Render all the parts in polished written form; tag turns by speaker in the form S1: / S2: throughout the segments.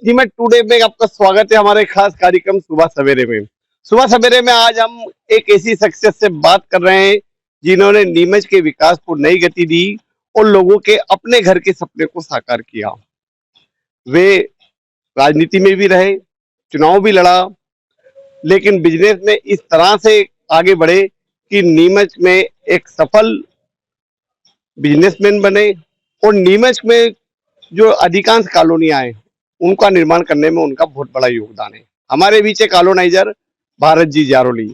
S1: Neemuch today में आपका स्वागत है हमारे खास कार्यक्रम सुबह सवेरे में। सुबह सवेरे में आज हम एक ऐसी शख्सियत से बात कर रहे हैं जिन्होंने नीमच के विकास को नई गति दी और लोगों के अपने घर के सपने को साकार किया। वे राजनीति में भी रहे, चुनाव भी लड़ा, लेकिन बिजनेस में इस तरह से आगे बढ़े कि नीमच में एक सफल बिजनेसमैन बने और नीमच में जो अधिकांश कॉलोनियां हैं उनका निर्माण करने में उनका बहुत बड़ा योगदान है। हमारे बीच एक कॉलोनाइजर भारत जी जारोली।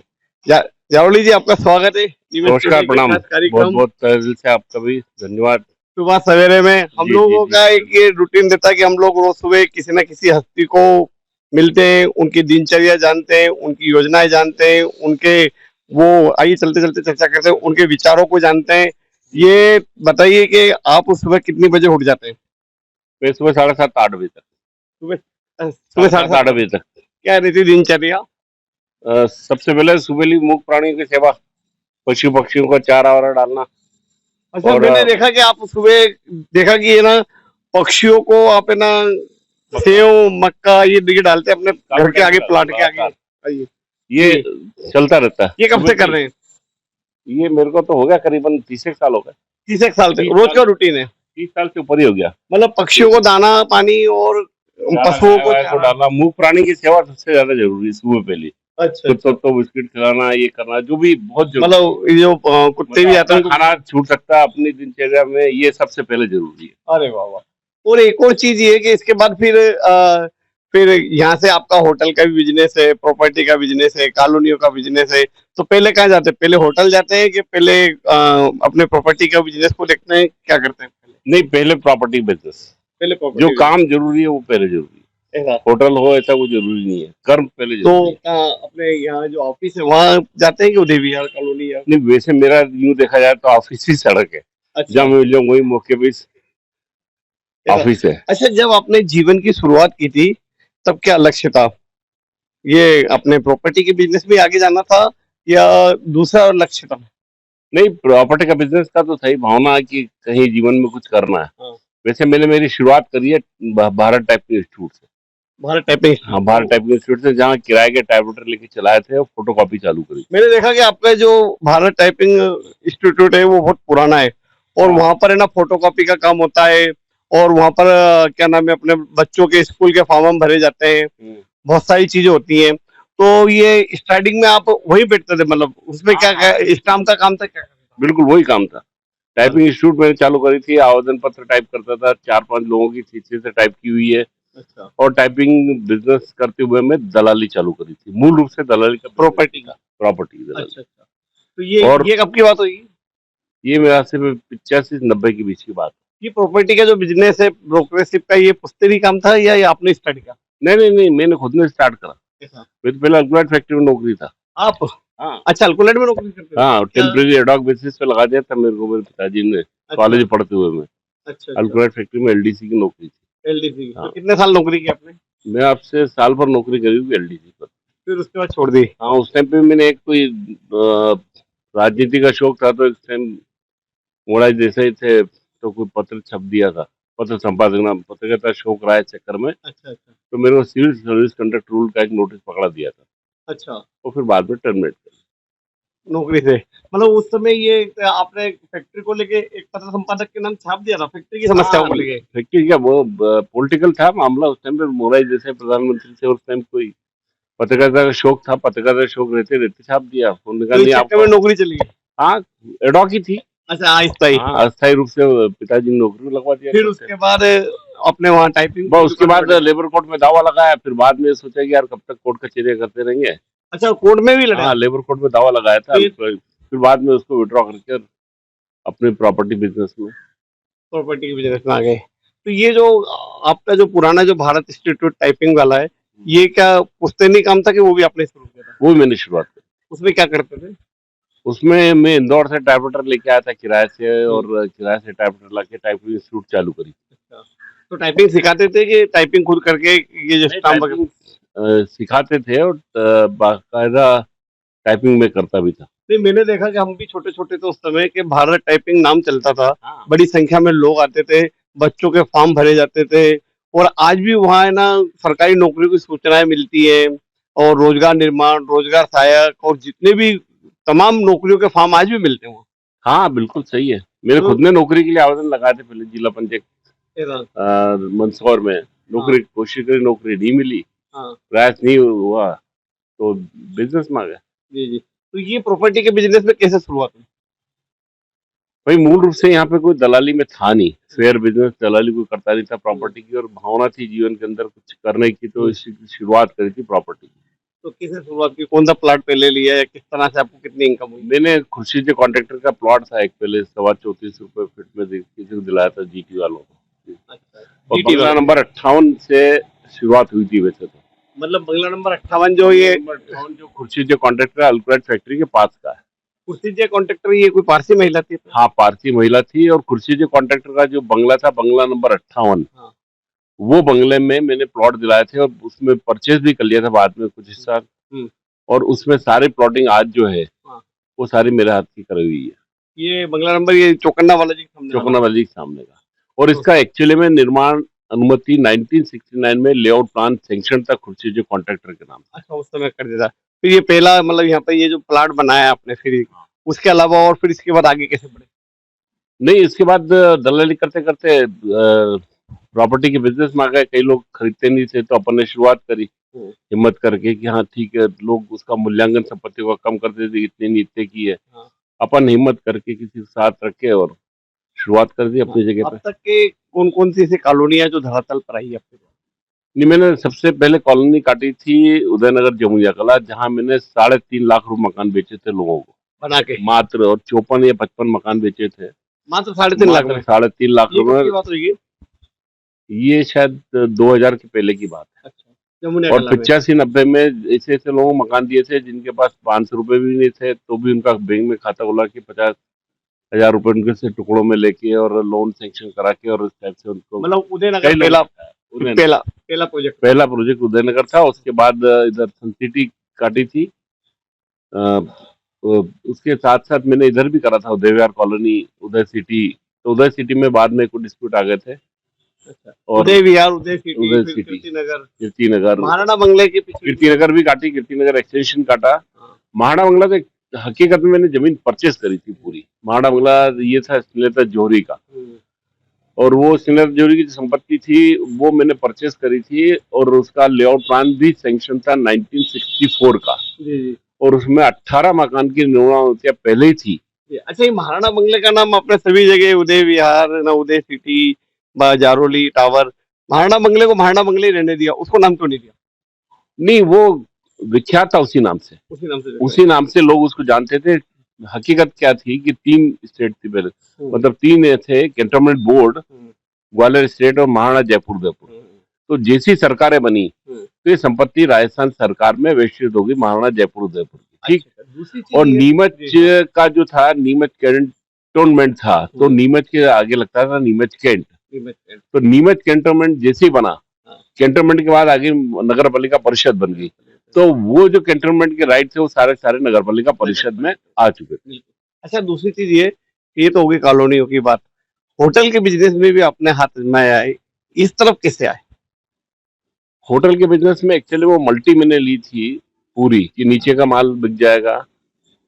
S1: जारोली जी, आपका स्वागत है।
S2: नमस्कार, प्रणाम। बहुत बहुत तहे दिल से आपका भी धन्यवाद।
S1: सुबह सवेरे में हम लोगों का एक ये रूटीन रहता है कि हम लोग रोज सुबह किसी न किसी हस्ती को मिलते हैं, उनकी दिनचर्या जानते हैं, उनकी योजनाएं जानते हैं, उनके वो आइए चलते चलते चर्चा करते हैं, उनके विचारों को जानते हैं। ये बताइए कि आप उस सुबह कितनी बजे उठ जाते हैं?
S2: मैं सुबह 7:30-8 बजे तक।
S1: सुबह 7:30
S2: बजे तक।
S1: क्या रहती दिनचर्या?
S2: सबसे पहले सुबह मूक प्राणियों की सेवा, पशु पक्षियों का चारा वारा डालना।
S1: अच्छा, मैंने देखा कि आप सुबह देखा कि ये ना पक्षियों को आप है ना सेव मक्का ये डालते हैं अपने घर के आगे, प्लाट के आगे।
S2: ये चलता रहता है।
S1: ये कब से कर रहे हैं?
S2: ये मेरे को तो हो गया करीबन 30 साल हो गए।
S1: 30 साल से रोज का रूटीन है?
S2: 30 साल से ऊपर ही हो गया।
S1: मतलब पक्षियों को दाना पानी और पशुओं को
S2: डालना, मूक प्राणी की सेवा सबसे ज्यादा जरूरी है सुबह पहले।
S1: अच्छा,
S2: तो बिस्किट खिलाना, ये करना, जो भी बहुत जरूरी।
S1: मतलब जो कुत्ते भी आते हैं
S2: खाना छूट सकता है अपनी दिनचर्या में, ये सबसे पहले जरूरी है।
S1: अरे वाह वाह। और एक और चीज ये है कि इसके बाद फिर यहाँ से आपका होटल का भी बिजनेस है, प्रॉपर्टी का बिजनेस है, कॉलोनियों का बिजनेस है। तो पहले कहाँ जाते हैं? पहले होटल जाते हैं कि पहले अपने प्रॉपर्टी का बिजनेस को देखते हैं? क्या करते हैं पहले?
S2: नहीं, पहले प्रॉपर्टी बिजनेस।
S1: पहले
S2: जो काम जरूरी है वो पहले जरूरी है। होटल हो ऐसा वो जरूरी नहीं है, कर्म पहले जरूरी है।
S1: तो अपने यहाँ जो ऑफिस है वहाँ जाते हैं कि उदय विहार कॉलोनी?
S2: नहीं, वैसे मेरा यूँ देखा जाए तो ऑफिस ही सड़क है।
S1: अच्छा।
S2: जहाँ मैं मिल जाऊँ वही मौके पे ऑफिस है।
S1: अच्छा, जब आपने जीवन की शुरुआत की थी तब क्या लक्ष्य था? ये अपने प्रॉपर्टी के बिजनेस में आगे जाना था या दूसरा लक्ष्य था?
S2: नहीं, प्रॉपर्टी का बिजनेस का तो सही भावना है कि कहीं जीवन में कुछ करना है। वैसे मैंने मेरी शुरुआत करी है भारत टाइपिंग इंस्टीट्यूट से।
S1: भारत टाइपिंग? हाँ,
S2: भारत टाइपिंग इंस्टीट्यूट से, जहाँ किराए के टाइपराइटर लेके चलाए थे और फोटोकॉपी चालू करी।
S1: मैंने देखा कि आपका जो भारत टाइपिंग इंस्टीट्यूट है वो बहुत पुराना है और वहाँ पर है ना फोटोकॉपी का काम होता है और वहाँ पर क्या नाम है अपने बच्चों के स्कूल के फॉर्म भरे जाते हैं, बहुत सारी चीजें होती हैं। तो ये स्टार्टिंग में आप वहीं बैठते थे, मतलब उसमें क्या इस काम का काम था? क्या
S2: बिल्कुल वही काम था। टाइपिंग इंस्टीट्यूट मैंने चालू करी थी, आवेदन पत्र टाइप करता था, 4-5 लोगों की चीजें से टाइप की हुई है।
S1: अच्छा।
S2: और टाइपिंग बिजनेस करते हुए मैं दलाली चालू करी थी, मूल रूप से दलाली का, प्रॉपर्टी दलाली।
S1: अच्छा। तो ये कब की बात हुई?
S2: ये मेरा सिर्फ 85-90 के बीच की बात है।
S1: ये प्रॉपर्टी का जो बिजनेस है ब्रोकरशिप का, ये पुश्तैनी काम था या ये आपने स्टार्ट किया?
S2: नहीं, मैंने खुद ने स्टार्ट करा। मैं तो पहले अल्कोलाइट फैक्ट्री में नौकरी था।
S1: आप? हाँ। अच्छा, अल्कोलाइट में नौकरी करते थे?
S2: हाँ, टेम्परेरी एडॉक बेसिस पे लगा दिया था मेरे को मेरे पिताजी ने। कॉलेज पढ़ते हुए में। अच्छा। अल्कोलाइट फैक्ट्री में एलडीसी की नौकरी थी।
S1: एलडीसी? तो कितने साल नौकरी की आपने?
S2: मैं आपसे साल भर नौकरी करी हुई एलडीसी पर।
S1: फिर उसके बाद छोड़ दी?
S2: हाँ, उस टाइम पे मैंने एक कोई राजनीति का शौक था, तो एक टाइम मोड़ा जैसे ही थे तो कोई पत्र छप दिया था, पत्र संपादक पत्रकारिता शौक रहा है चक्कर में। अच्छा। तो मेरे को सिविल सर्विस कंडक्ट रूल का एक नोटिस पकड़ा दिया था। अच्छा। तो फिर बाद में टर्मिनेट कर
S1: नौकरी से। मतलब उस समय ये आपने फैक्ट्री को लेके एक पत्र संपादक के नाम छाप दिया था फैक्ट्री की समस्याओं को लेके?
S2: फैक्ट्री क्या, वो पॉलिटिकल था मामला उस टाइम पे। मोराई जैसे प्रधानमंत्री से उस टाइम कोई पत्रकारिता का शौक था, पत्रकारिता का शौक रहते छाप दिया।
S1: तो नौकरी चली गई?
S2: हाँ, एडॉक ही थी।
S1: अच्छा, अस्थायी
S2: रूप से पिताजी ने नौकरी लगवा दिया।
S1: फिर उसके बाद अपने वहाँ टाइपिंग?
S2: उसके बाद लेबर कोर्ट में दावा लगाया। फिर बाद में सोचा कि यार कब तक कोर्ट कचहरी करते रहेंगे।
S1: अच्छा, कोर्ट में भी लड़ा?
S2: हाँ, लेबर कोर्ट में दावा लगाया था। फिर बाद में उसको विड्रॉ करके अपने प्रॉपर्टी बिजनेस में
S1: आ गए। तो ये जो आपका जो पुराना जो भारत इंस्टीट्यूट टाइपिंग वाला है, ये क्या पुश्तैनी काम था कि वो भी आपने शुरू किया था?
S2: वो भी मैंने शुरुआत की।
S1: उसमें क्या करते थे?
S2: उसमें मैं इंदौर से टाइपराइटर लेके आया था किराए से, और किराए से टाइपराइटर लाके टाइपिंग इंस्टीट्यूट चालू करी।
S1: अच्छा। तो टाइपिंग सिखाते थे कि टाइपिंग खुद करके ये जो स्टाम्प
S2: सिखाते थे और बाकायदा टाइपिंग में करता भी था?
S1: नहीं, मैंने देखा कि हम भी छोटे छोटे थे उस समय के भारत टाइपिंग नाम चलता था। हाँ। बड़ी संख्या में लोग आते थे, बच्चों के फॉर्म भरे जाते थे और आज भी वहाँ है ना सरकारी नौकरी की सूचनाएं मिलती है और रोजगार निर्माण, रोजगार सहायक और जितने भी तमाम नौकरियों के फॉर्म आज भी मिलते हैं वहाँ।
S2: हाँ बिल्कुल सही है। मेरे
S1: तो
S2: खुद ने नौकरी के लिए आवेदन लगाए थे पहले जिला पंचायत
S1: हाँ
S2: मंदसौर में। नौकरी कोशिश करी, नौकरी नहीं मिली,
S1: हाँ
S2: प्रयास नहीं हुआ तो बिजनेस में आ गया।
S1: जी जी। तो ये प्रॉपर्टी के बिजनेस में कैसे शुरुआत हुई?
S2: भाई मूल रूप से यहाँ पे कोई दलाली में था नहीं, फेयर बिजनेस दलाली कोई करता नहीं था प्रॉपर्टी की, और भावना थी जीवन के अंदर कुछ करने की, तो इसी की शुरुआत करी थी प्रॉपर्टी की।
S1: तो कैसे शुरुआत की? कौन सा प्लॉट पहले लिया या किस तरह से आपको कितनी इनकम हुई?
S2: मैंने खुर्शीद के कॉन्ट्रैक्टर का प्लॉट था एक पहले 34.25 फीट में किसी को दिलाया था जीटी वालों को,
S1: अच्छा
S2: और
S1: GT
S2: बंगला
S1: वाला।
S2: नंबर 58 से शुरुआत हुई थी वैसे तो।
S1: मतलब बंगला नंबर 58 जो ये
S2: नंबर 58 जो खुर्शीद जो कॉन्ट्रैक्टर अल्क्राइड फैक्ट्री के पास का है।
S1: कुर्सी कॉन्ट्रैक्टर, ये कोई पारसी महिला थी?
S2: हाँ पारसी महिला थी, और खुर्शीद जो कॉन्ट्रैक्टर का जो बंगला था बंगला नंबर 58,
S1: हाँ।
S2: वो बंगले में मैंने प्लॉट दिलाए थे और उसमें परचेज भी कर लिया था बाद में कुछ हिस्सा, और उसमें सारी प्लॉटिंग आज जो है
S1: हाँ।
S2: वो सारी मेरे हाथ की करी हुई है।
S1: ये बंगला नंबर ये चौकन्ना वाला जी के सामने वाला?
S2: चौकना वाली के सामने का। और इसका एक्चुअली में निर्माण अनुमति 1969 में लेआउट प्लान सैंक्शन था खुर्शीद जो कॉन्ट्रैक्टर के नाम से।
S1: अच्छा, उस समय कर देता। फिर ये पहला मतलब यहाँ पे ये जो प्लाट बनाया आपने, फिर उसके अलावा और फिर इसके बाद आगे कैसे बढ़े?
S2: नहीं, इसके बाद दलाली करते करते प्रॉपर्टी के बिजनेस में आ गए। कई लोग खरीदते नहीं थे तो अपन ने शुरुआत करी हिम्मत करके कि हाँ ठीक है, लोग उसका मूल्यांकन संपत्ति को कम कर देते, इतने नहीं इतने की है।
S1: हाँ।
S2: अपन हिम्मत करके किसी के साथ रख के और शुरुआत कर दी अपनी जगह
S1: अब
S2: पे।
S1: तक के कौन कौन सी ऐसी कॉलोनियां जो धरातल पर आई है आपके पास?
S2: नहीं, मैंने सबसे पहले कॉलोनी काटी थी उदयनगर जमुनिया कला, जहाँ मैंने 3.5 लाख रुपए मकान बेचे थे लोगों को
S1: बना के
S2: मात्र, और 54 या 55 मकान बेचे थे
S1: मात्र 3.5 लाख में?
S2: 3.5 लाख
S1: ये कब की
S2: रुपए।
S1: बात हुई है?
S2: ये शायद 2000 के पहले की बात है।
S1: अच्छा, जमुना
S2: और
S1: कला में।
S2: 85-90 में ऐसे ऐसे लोगों को मकान दिए थे जिनके पास 500 रुपए भी नहीं थे, तो भी उनका बैंक में खाता खुला के 50,000 रुपए उनके से टुकड़ों में लेके और लोन सैंक्शन करा के, और उस टाइप से उनको
S1: मतलब उदयनगर
S2: कई
S1: पहला
S2: लोग
S1: पहला पहला प्रोजेक्ट?
S2: पहला प्रोजेक्ट उदयनगर था। उसके बाद इधर सन सिटी काटी थी। उसके साथ साथ मैंने इधर भी करा था उदय विहार कॉलोनी, उदय सिटी। तो उदय सिटी में बाद में कुछ डिस्प्यूट आ गए थे।
S1: अच्छा,
S2: और
S1: उदय विहार, उदय सिटी,
S2: उदय
S1: फिर
S2: सिटी,
S1: कीर्तिनगर,
S2: कीर्तिनगर,
S1: महाराणा बंगले के पीछे।
S2: कीर्तिनगर भी काटी, कीर्तिनगर एक्सटेंशन काटा।
S1: हाँ।
S2: महाराणा बंगला तो हकीकत में मैंने जमीन परचेस करी थी पूरी। महाराणा बंगला ये था स्नेहलता जौहरी का, और वो स्नेहलता जौहरी की जो संपत्ति थी वो मैंने परचेस करी थी, और उसका लेआउट प्लान भी सैंक्शन था 1964 का।
S1: जी।
S2: और उसमें 18 मकान की निर्माण पहले ही थी।
S1: अच्छा, ये महाराणा बंगले का नाम आपने सभी जगह उदय विहार ना, उदय सिटी, जारोली टावर, महाराणा बंगले को महाराणा बंगले ही रहने दिया, उसको नाम क्यों नहीं दिया?
S2: नहीं, वो विख्यात था उसी नाम से,
S1: उसी नाम से
S2: लोग उसको जानते थे। हकीकत क्या थी कि 3 स्टेट थी पहले, मतलब 3 थे, कैंटोनमेंट बोर्ड, ग्वालियर स्टेट और महाराणा जयपुर उदयपुर। तो जैसी सरकारें बनी तो ये संपत्ति राजस्थान सरकार में विस्तृत होगी महाराणा जयपुर उदयपुर की, ठीक। और नीमच का जो था, नीमच कैंटोनमेंट था, तो नीमच के आगे लगता था नीमच कैंट। तो नीमच कैंटोनमेंट जैसे ही बना, कैंटोनमेंट के बाद आगे नगर पालिका परिषद बन गई, तो वो जो कैंटोनमेंट के राइट थे वो सारे सारे नगर पालिका परिषद में आ चुके थे।
S1: अच्छा, दूसरी चीज ये तो होगी कॉलोनियों की बात, होटल के बिजनेस में भी अपने हाथ में आए, इस तरफ कैसे आए?
S2: होटल के बिजनेस में एक्चुअली वो मल्टी मैंने ली थी पूरी, कि नीचे का माल बिक जाएगा,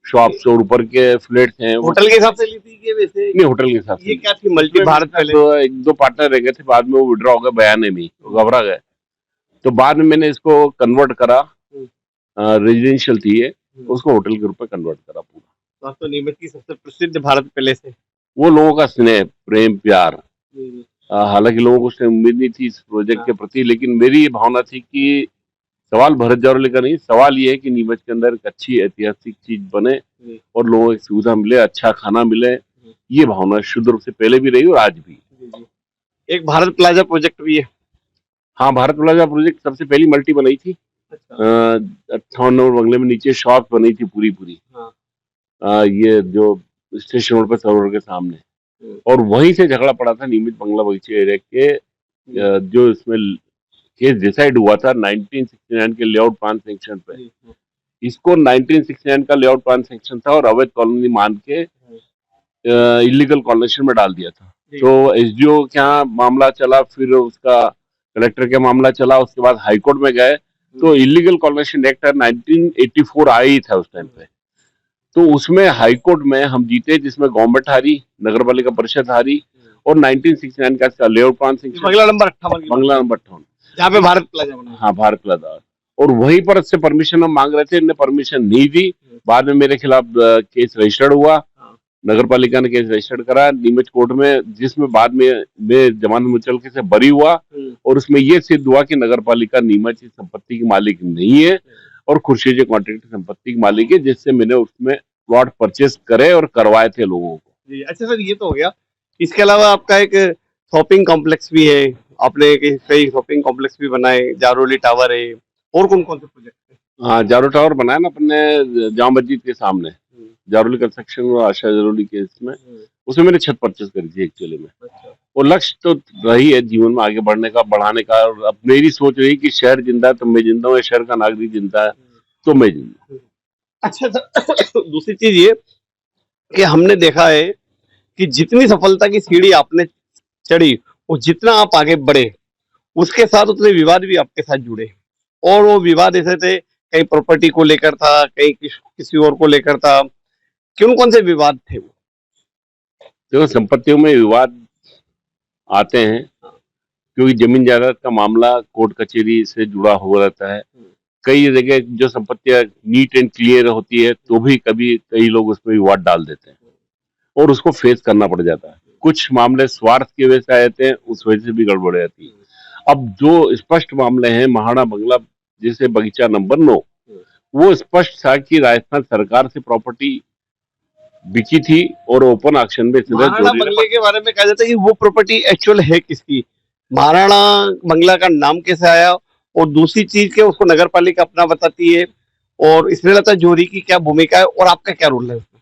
S2: शॉप्स और ऊपर के फ्लैट्स हैं।
S1: होटल के हिसाब से ली थी कि वैसे?
S2: नहीं, होटल के हिसाब से।
S1: ये क्या थी, मल्टी भारत पहले?
S2: तो 1-2 पार्टनर रह गए थे, बाद में वो विड्रॉ हो गए बयाने में, घबरा गए। तो बाद में मैंने इसको कन्वर्ट करा, रेजिडेंशियल थी ये, उसको होटल के रूप में कन्वर्ट करा पूरा।
S1: तो नीमच की सबसे प्रसिद्ध भारत पहले से
S2: वो लोगों का स्नेह, प्रेम, प्यार। हालांकि लोगों को उससे उम्मीद नहीं थी इस प्रोजेक्ट के प्रति, लेकिन मेरी ये भावना थी कि सवाल भरत जारोली का नहीं, सवाल ये है कि नीमच के अंदर एक अच्छी ऐतिहासिक चीज बने और लोगों को सुविधा मिले, अच्छा खाना मिले। ये भावना शुद्ध रूप से पहले भी रही और आज भी।
S1: एक भारत प्लाजा प्रोजेक्ट भी है।
S2: हाँ, भारत प्लाजा प्रोजेक्ट सबसे पहली मल्टी बनाई थी। 58 नंबर बंगले में नीचे शॉप बनी थी पूरी। ये जो स्टेशन रोड पे सरोवर के सामने, और वहीं से झगड़ा पड़ा था नीमच बंगला बगीचे एरिया के, जो इसमें केस डिसाइड हुआ था 1969 के लेआउट प्लान सैंक्शन पे। इसको 1969 का लेआउट प्लान सैंक्शन था और अवैध कॉलोनी मान के इलीगल कॉलोनेशन में डाल दिया था। तो एसडीओ के यहाँ मामला चला, फिर उसका कलेक्टर के मामला चला, उसके बाद हाईकोर्ट में गए तो इलीगल कॉलोनाइजेशन एक्ट 1984 आया ही था उस टाइम पे। तो उसमें हाईकोर्ट में हम जीते, जिसमें गवर्नमेंट हारी, नगर पालिका परिषद हारी, और 1969 का लेआउट प्लान
S1: बंगला नंबर 58
S2: बंगला नंबर 58,
S1: जहाँ पे भारत प्लाजा बना है।
S2: हाँ भारत प्लाजा, और वहीं पर से परमिशन हम मांग रहे थे, इन्होंने परमिशन नहीं दी। बाद में मेरे खिलाफ केस रजिस्टर्ड हुआ, नगर पालिका ने केस रजिस्टर्ड करा नीमच कोर्ट में, जिसमें बाद में मैं जमानत मुचलके से बरी हुआ, और उसमें यह सिद्ध हुआ कि नगर पालिका नीमच इस संपत्ति की मालिक नहीं है और खुर्शीद कॉन्ट्रैक्ट संपत्ति की मालिक है, जिससे मैंने उसमें प्लॉट परचेस करे और करवाए थे लोगों को।
S1: जी, अच्छा सर, ये तो हो गया। इसके अलावा आपका एक शॉपिंग कॉम्प्लेक्स भी है, आपने कई शॉपिंग कॉम्प्लेक्स भी बनाए, जारोली टावर है, और कौन कौन से प्रोजेक्ट है?
S2: हाँ, जारो टावर बनाया ना अपने जामा मस्जिद के सामने, जारोली कंस्ट्रक्शन और आशा जरूरी के इसमें, उसमें मैंने छत परचेस करी थी एक्चुअली में।
S1: अच्छा।
S2: और लक्ष्य तो रही है जीवन में आगे बढ़ने का, बढ़ाने का, और अब मेरी सोच रही कि शहर जिंदा है तो मैं जिंदा हूँ, शहर का नागरिक जिंदा है तो मैं जिंदा हूँ।
S1: अच्छा सर, दूसरी चीज ये कि हमने देखा है कि जितनी सफलता की सीढ़ी आपने चढ़ी और जितना आप आगे बढ़े, उसके साथ उतने विवाद भी आपके साथ जुड़े, और वो विवाद ऐसे थे, कहीं प्रॉपर्टी को लेकर था, कहीं किसी और को लेकर था। कौन से विवाद थे वो?
S2: देखो, संपत्तियों में विवाद आते हैं क्योंकि जमीन जायदाद का मामला कोर्ट कचहरी से जुड़ा हुआ रहता है। कई जगह जो संपत्तियां नीट एंड क्लियर होती है तो भी कभी कई लोग उसमें विवाद डाल देते हैं और उसको फेस करना पड़ जाता है। कुछ मामले स्वार्थ की वजह से आ जाते हैं, उस वजह से भी गड़बड़ हो जाती है। अब जो स्पष्ट मामले हैं, महाराणा बंगला जैसे बगीचा नंबर 9, वो स्पष्ट था कि राजस्थान सरकार से प्रॉपर्टी बिकी थी और ओपन ऑक्शन में
S1: महाराणा बंगले के बारे में कहा जाता है कि वो प्रॉपर्टी एक्चुअल है किसकी, महाराणा बंगला का नाम कैसे आया, और दूसरी चीज के उसको नगर पालिका अपना बताती है, और स्नेहलता जौहरी की क्या भूमिका है और आपका क्या रोल है उसमें?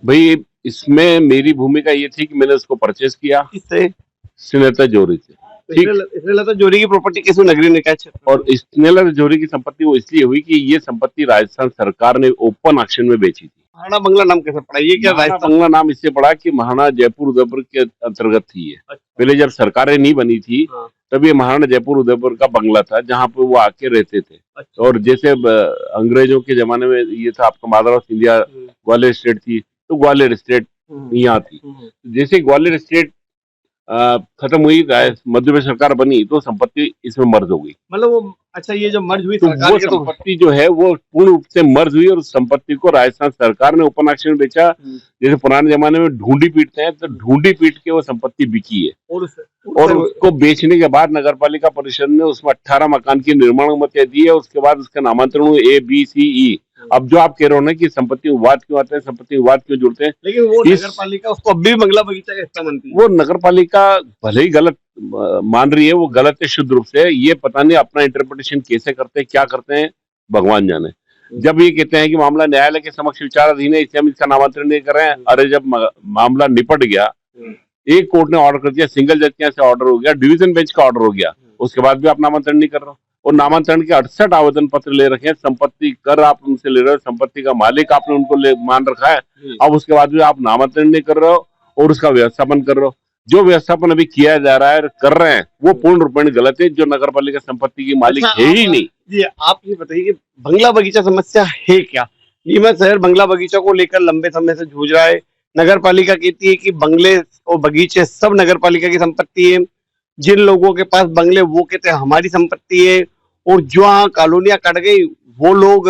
S2: भाई, इसमें मेरी भूमिका ये थी कि मैंने उसको परचेस किया
S1: किससे?
S2: स्नेहलता जौहरी से। ठीक,
S1: स्नेहलता जौहरी की प्रॉपर्टी किस नगरीय निकाय क्षेत्र?
S2: और स्नेहलता जौहरी की संपत्ति वो इसलिए हुई कि ये संपत्ति राजस्थान सरकार ने ओपन ऑक्शन में बेची थी।
S1: महाराणा बंगला नाम कैसे पड़ा? ये क्या
S2: महाराणा बंगला नाम इससे पड़ा कि महाराणा जयपुर उदयपुर के अंतर्गत थी ये। पहले जब सरकारें नहीं बनी थी तब ये महाराणा जयपुर उदयपुर का बंगला था जहाँ पे वो आके रहते थे। और जैसे अंग्रेजों के जमाने में ये था आपका माधवराव सिंधिया, ग्वालियर स्टेट थी तो ग्वालियर स्टेट यहाँ थी। जैसे ग्वालियर स्टेट खत्म हुई, मध्य प्रदेश सरकार बनी तो संपत्ति इसमें मर्ज हो गई।
S1: मतलब वो, अच्छा, ये जो मर्ज हुई
S2: तो
S1: सरकार
S2: वो
S1: के
S2: संपत्ति जो है वो पूर्ण रूप से मर्ज हुई और उस संपत्ति को राजस्थान सरकार ने ओपन ऑक्शन में बेचा। जैसे पुराने जमाने में ढूंढी पीटते हैं तो ढूंढी पीट के वो संपत्ति बिकी है, और उसको बेचने के बाद नगर पालिका परिषद ने उसमें 18 मकान की निर्माण अनुमति दी है। उसके बाद उसका नामांतरण हुआ A, B, C, E। अब जो आप कह रहे हो ना कि संपत्ति विवाद क्यों आते हैं, संपत्ति विवाद क्यों जुड़ते हैं,
S1: लेकिन वो नगर पालिका उसको अभी भी बंगला बगीचा का हिस्सा मानती है।
S2: वो नगर पालिका भले ही गलत मान रही है, वो गलत है शुद्ध रूप से। ये पता नहीं अपना इंटरप्रिटेशन कैसे करते हैं, क्या करते हैं, भगवान जाने। जब ये कहते हैं कि मामला न्यायालय के समक्ष विचाराधीन है इसलिए हम इसका नामांतरण नहीं कर रहे हैं, अरे जब मामला निपट गया, एक कोर्ट ने ऑर्डर कर दिया, सिंगल जज के यहाँ से ऑर्डर हो गया, डिवीजन बेंच का ऑर्डर हो गया, उसके बाद भी आप नामांतरण नहीं कर रहे हो। और नामांतरण के 68 आवेदन पत्र ले रखे हैं, संपत्ति कर आप उनसे ले रहे हो, संपत्ति का मालिक आपने उनको मान रखा है, अब उसके बाद भी आप नामांतरण नहीं कर रहे हो और उसका व्यवस्थापन कर रहे हो। जो व्यवस्थापन अभी किया जा रहा है, कर रहे हैं, वो पूर्ण रूप में गलत है। जो नगर पालिका संपत्ति की मालिक है ही नहीं।
S1: जी, आप ये बताइए कि बंगला बगीचा समस्या है क्या? नीमच शहर बंगला बगीचा को लेकर लंबे समय से जूझ रहा है। नगर पालिका कहती है कि बंगले और बगीचे सब नगर पालिका की संपत्ति है। जिन लोगों के पास बंगले वो कहते हैं हमारी संपत्ति है, और जो कॉलोनियां कट गई वो लोग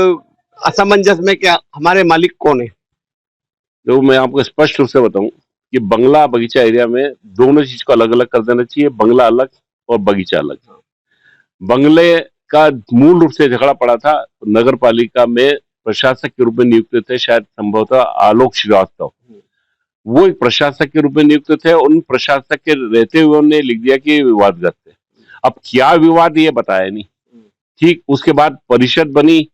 S1: असमंजस में क्या हमारे मालिक कौन है?
S2: तो मैं आपको स्पष्ट रूप से बताऊं कि बंगला बगीचा एरिया में दोनों चीज को अलग अलग कर देना चाहिए, बंगला अलग और बगीचा अलग। बंगले का मूल रूप से झगड़ा पड़ा था नगर पालिका में, प्रशासक के रूप में नियुक्त थे शायद संभवतः आलोक श्रीवास्तव, वो एक प्रशासक के रूप में नियुक्त थे। उन प्रशासक के रहते हुए उन्होंने लिख दिया कि विवादग्रस्त है। अब क्या विवाद ये बताया नहीं। ठीक, उसके बाद परिषद बनी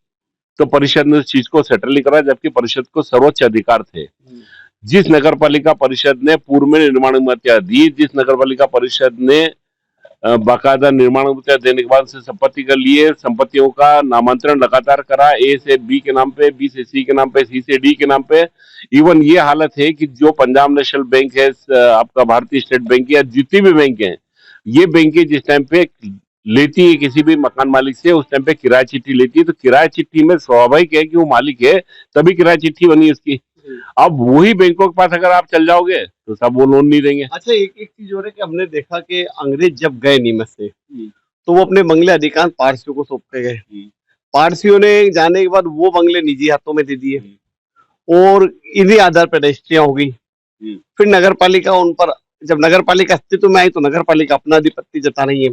S2: तो परिषद ने उस चीज को सेटल नहीं करा, जबकि परिषद को सर्वोच्च अधिकार थे। जिस नगर पालिका परिषद ने पूर्व में निर्माण अनुमतियां दी, जिस नगर पालिका परिषद ने बाकायदा निर्माण अनुमतियां देने के बाद से संपत्ति कर लिए, संपत्तियों का नामांतरण लगातार करा, A से B के नाम पे, B से C के नाम पे, C से D के नाम पे। इवन ये हालत है कि जो पंजाब नेशनल बैंक है, आपका भारतीय स्टेट बैंक या जितनी भी बैंक है, ये बैंकें जिस टाइम पे लेती है किसी भी मकान मालिक से, उस टाइम पे किराया चिट्ठी लेती है, तो किराया चिट्ठी में स्वाभाविक है कि वो मालिक है, तभी किराया चिट्ठी बनी उसकी। अब वही बैंकों के पास अगर आप चल जाओगे तो सब वो लोन नहीं देंगे।
S1: अच्छा, एक एक चीज हो रही है कि हमने देखा कि अंग्रेज जब गए नीमच से, तो वो अपने बंगले अधिकांश पारसियों को सौंप के गए। पारसियों ने जाने के बाद वो बंगले निजी हाथों में दे दिए और इन्हीं आधार पर रजिस्ट्रियां हो गई। फिर नगर पालिका उन पर, जब नगर पालिका अस्तित्व में आई तो नगर पालिका अपना अधिपत्य जता रही है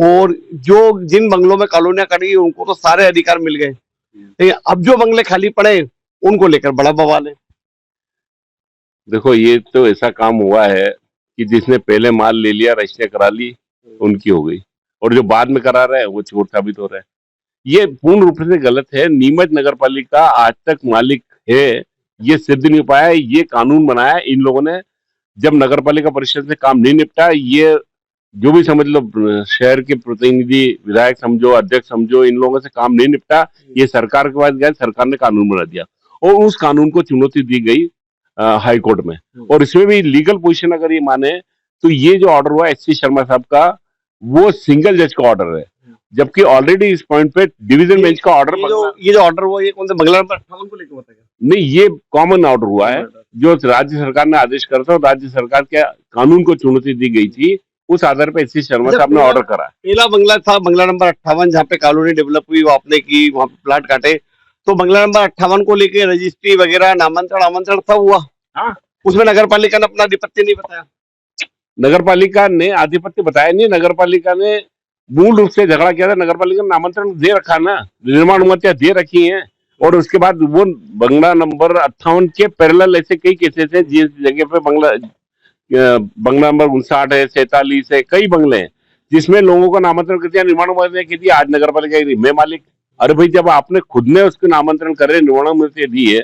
S1: और जो जिन बंगलों में कॉलोनियां करी उनको तो सारे अधिकार मिल गए, लेकिन अब जो बंगले खाली पड़े उनको लेकर बड़ा बवाल है।
S2: देखो, ये तो ऐसा काम हुआ है कि जिसने पहले माल ले लिया, रजिस्ट्री करा ली, उनकी हो गई, और जो बाद में करा रहा है वो चोर साबित हो रहा है। ये पूर्ण रूप से गलत है। नीमच नगर पालिका आज तक मालिक है, ये सिद्ध नहीं पाया। ये कानून बनाया इन लोगों ने जब नगर पालिका परिषद से काम नहीं निपटा। ये जो भी समझ लो, शहर के प्रतिनिधि, विधायक समझो, अध्यक्ष समझो, इन लोगों से काम नहीं निपटा। ये सरकार के पास गया, सरकार ने कानून बना दिया और उस कानून को चुनौती दी गई हाई कोर्ट में। और इसमें भी लीगल पोजीशन अगर ये माने तो ये जो ऑर्डर हुआ एस सी शर्मा साहब का, वो सिंगल जज का ऑर्डर है, जबकि ऑलरेडी इस पॉइंट पे डिवीजन बेंच का ऑर्डर,
S1: ये जो ऑर्डर हुआ, ये कौन सा बंगला नंबर 58 को लेकर होता है?
S2: नहीं, ये कॉमन ऑर्डर हुआ है जो राज्य सरकार ने आदेश करा था और राज्य सरकार के कानून को चुनौती दी गई थी। उस आधार पर एस सी शर्मा साहब ने ऑर्डर करा।
S1: पहला बंगला था बंगला नंबर 58, जहाँ पे कॉलोनी डेवलप हुई, वो आपने की, वहाँ पे प्लाट काटे, तो बंगला नंबर 58 को लेकर रजिस्ट्री वगैरह नामांतरण आमंत्रण सब हुआ।
S2: हाँ,
S1: उसमें नगर पालिका ने अपना आधिपत्य नहीं बताया।
S2: नगर पालिका ने आधिपत्य बताया नहीं, नगर पालिका ने मूल रूप से झगड़ा किया था। नगर पालिका ने नामांतरण दे रखा ना, निर्माण अनुमतियां दे रखी हैं, और उसके बाद वो बंगला नंबर 58 के पैरेलल ऐसे कई केसेस है जिस जगह पे बंगला नंबर 59 है, 47 है, कई बंगले हैं जिसमें लोगों को नामांतरण कर दिया, निर्माण अनुमति की थी। आज नगर पालिका की मैं मालिक। अरे भाई, जब आपने खुद ने उसको नामांतरण करे, निर्माण अनुमति दी है,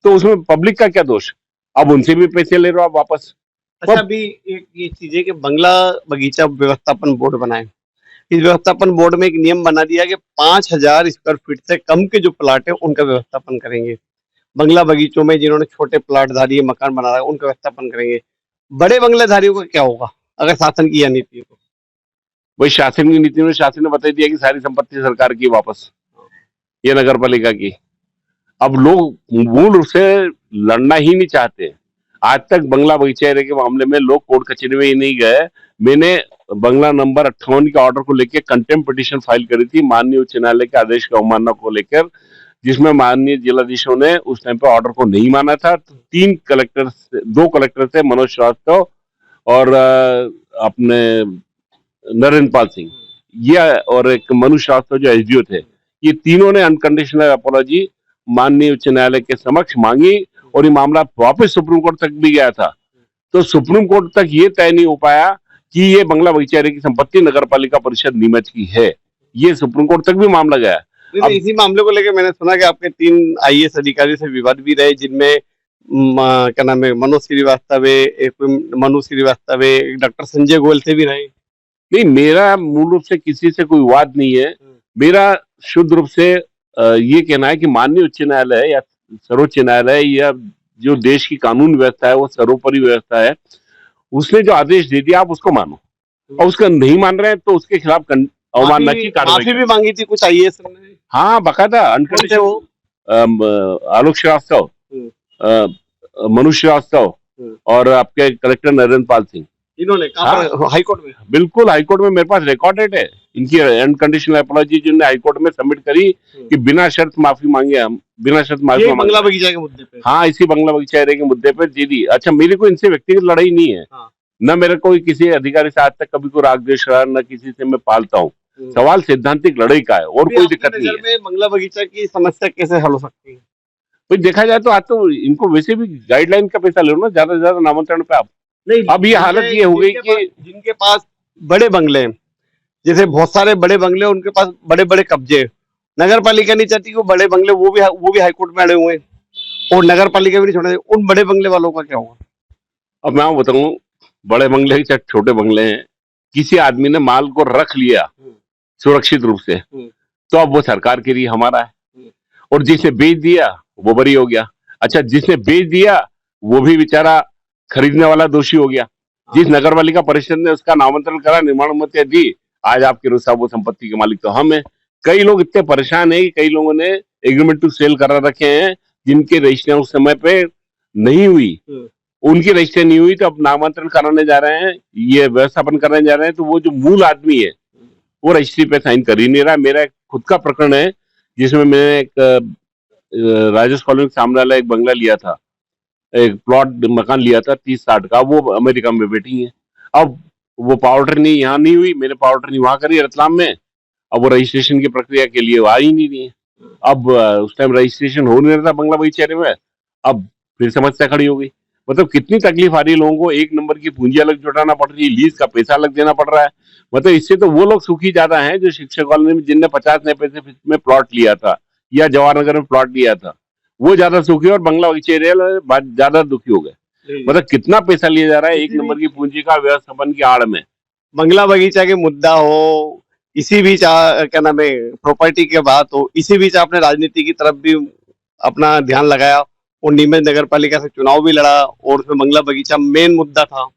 S2: तो उसमें पब्लिक का क्या दोष? अब उनसे भी पैसे ले रहे हो आप वापस।
S1: अच्छा, अभी एक ये चीज है कि बंगला बगीचा व्यवस्थापन बोर्ड बनाए। इस व्यवस्थापन बोर्ड में एक नियम बना दिया कि 5000 स्क्वायर फीट से कम के जो प्लाट है उनका व्यवस्थापन करेंगे। बंगला बगीचों में जिन्होंने छोटे प्लाटधारी मकान बना रहा है उनका व्यवस्थापन करेंगे। बड़े बंगलेधारियों का क्या होगा अगर शासन की यह नीति है तो?
S2: वही शासन की नीति में शासन ने बता दिया कि सारी संपत्ति सरकार की वापस, ये नगर पालिका की। अब लोग मूल रूप से लड़ना ही नहीं चाहते। आज तक बंगला बगीचा के मामले में लोग कोर्ट कचहरी में ही नहीं गए। मैंने बंगला नंबर 58 के ऑर्डर को लेकर कंटेम्प्ट पिटीशन फाइल करी थी माननीय उच्च न्यायालय के आदेश की अवमानना को लेकर, जिसमें माननीय जिलाधीशों ने उस टाइम पे ऑर्डर को नहीं माना था। तो 2 कलेक्टर थे, मनोज श्रीवास्तव और अपने नरेंद्र पाल सिंह, ये और एक मनु श्रीवास्तव जो एसडीओ थे, ये तीनों ने अनकंडीशनल अपॉलॉजी माननीय उच्च न्यायालय के समक्ष मांगी और ये मामला वापस सुप्रीम कोर्ट तक भी गया था। तो सुप्रीम कोर्ट तक ये तय नहीं हो पाया कि ये बंगला बगीचा की संपत्ति नगर पालिका परिषद नीमच की है। ये सुप्रीम कोर्ट तक भी मामला गया।
S1: अब इसी मामले को लेकर मैंने सुना कि आपके 3 आईएएस अधिकारी से विवाद भी रहे, जिनमें क्या नाम है, मनोज श्रीवास्तव, मनु श्रीवास्तव, डॉक्टर संजय गोयल से भी रहे।
S2: नहीं, मेरा मूल रूप से किसी से कोई विवाद नहीं है। मेरा शुद्ध रूप से ये कहना है कि माननीय उच्च न्यायालय या सर्वोच्च न्यायालय या जो देश की कानून व्यवस्था है वो सर्वोपरि व्यवस्था है, उसने जो आदेश दे दिया आप उसको मानो, और उसका नहीं मान रहे हैं तो उसके खिलाफ अवमानना की कार्रवाई।
S1: माफी भी मांगी थी कुछ आईएएस ने।
S2: हाँ, बकायदा अनकंडीशनल आलोक श्रीवास्तव, मनु श्रीवास्तव और आपके कलेक्टर नरेंद्र पाल सिंह,
S1: इन्होंने हाई कोर्ट में,
S2: बिल्कुल हाई कोर्ट में मेरे पास रिकॉर्डेड है इनकी अनकंडीशनल अपॉलॉजी जिन्होंने हाई कोर्ट में सबमिट करी कि बिना शर्त माफी मांगे, हम बिना शर्त माफी
S1: बंगला बगीचा के मुद्दे पे।
S2: हाँ, इसी बंगला बगीचा एरिया के मुद्दे पे दे दी। अच्छा, मेरे को इनसे व्यक्तिगत लड़ाई नहीं है। न मेरे कोई किसी अधिकारी से आज तक कभी कोई राग द्वेष रहा, न किसी से मैं पालता हूँ। सवाल सैद्धांतिक लड़ाई का है और कोई दिक्कत नहीं है।
S1: बंगला बगीचा की समस्या कैसे हल हो सकती है?
S2: भाई, देखा जाए तो आज तो इनको वैसे भी गाइडलाइन का पैसा ले लो ना, ज्यादा से ज्यादा नामांतरण पे आप।
S1: नहीं,
S2: अब ये हालत ये हो गई कि
S1: जिनके पास बड़े बंगले हैं, जैसे बहुत सारे बड़े बंगले, उनके पास बड़े बड़े कब्जे, नगर पालिका नहीं चाहती कि बड़े बंगले वो भी हाईकोर्ट में अड़े हुए हैं और नगर पालिका भी नहीं छोड़े। उन बड़े बंगले वालों का क्या होगा?
S2: अब मैं बताऊं, बड़े बंगले चाहे छोटे बंगले हैं, किसी आदमी ने माल को रख लिया सुरक्षित रूप से, तो अब वो सरकार के लिए हमारा है, और जिसने बेच दिया वो बरी हो गया। अच्छा, जिसने बेच दिया वो भी बेचारा खरीदने वाला दोषी हो गया। जिस नगर पालिका परिषद ने उसका नामांतरण करा, निर्माण अनुमति दी, आज आपके रोज साहब वो संपत्ति के मालिक तो हम हैं। कई लोग इतने परेशान है कि कई लोगों ने एग्रीमेंट टू सेल करा रखे हैं, जिनके रजिस्ट्रेशन उस समय पे नहीं हुई, उनकी रजिस्ट्रेशन नहीं हुई, तो अब नामांतरण कराने जा रहे हैं, ये व्यवस्थापन कराने जा रहे हैं, तो वो जो मूल आदमी है वो रजिस्ट्री पे साइन कर ही नहीं रहा। मेरा एक खुद का प्रकरण है, जिसमें मैंने एक राजेश कॉलोनी के सामने वाला एक बंगला लिया था, एक प्लॉट मकान लिया था 30-60 का, वो अमेरिका में बैठी है। अब वो पावर ट्रेनी यहाँ नहीं हुई, मैंने पावर ट्रेनी वहां करी रतलाम में, अब वो रजिस्ट्रेशन की प्रक्रिया के लिए वो आ ही नहीं रही है। अब उस टाइम रजिस्ट्रेशन हो नहीं रहा था बंगला बगीचे में, अब फिर समस्या खड़ी हो गई। मतलब कितनी तकलीफ आ रही है लोगों को, एक नंबर की पूंजी अलग जुटाना पड़ रही है, लीज का पैसा अलग देना पड़ रहा है। मतलब इससे तो वो लोग सुखी ज्यादा हैं जो शिक्षक कॉलोनी में, जिनने 50 नए पैसे में प्लॉट लिया था या जवाहरनगर में प्लॉट लिया था, वो ज्यादा सुखी, और बंगला बगीचे एरिया ज्यादा दुखी हो गए। मतलब कितना पैसा लिया जा रहा है एक नंबर की पूंजी का व्यवस्थापन की आड़ में।
S1: बंगला बगीचा के मुद्दा हो, इसी बीच क्या नाम है, प्रॉपर्टी के बात हो, इसी बीच आपने राजनीति की तरफ भी अपना ध्यान लगाया और नीमच नगर पालिका से चुनाव भी लड़ा, और उसमें बंगला बगीचा मेन मुद्दा था।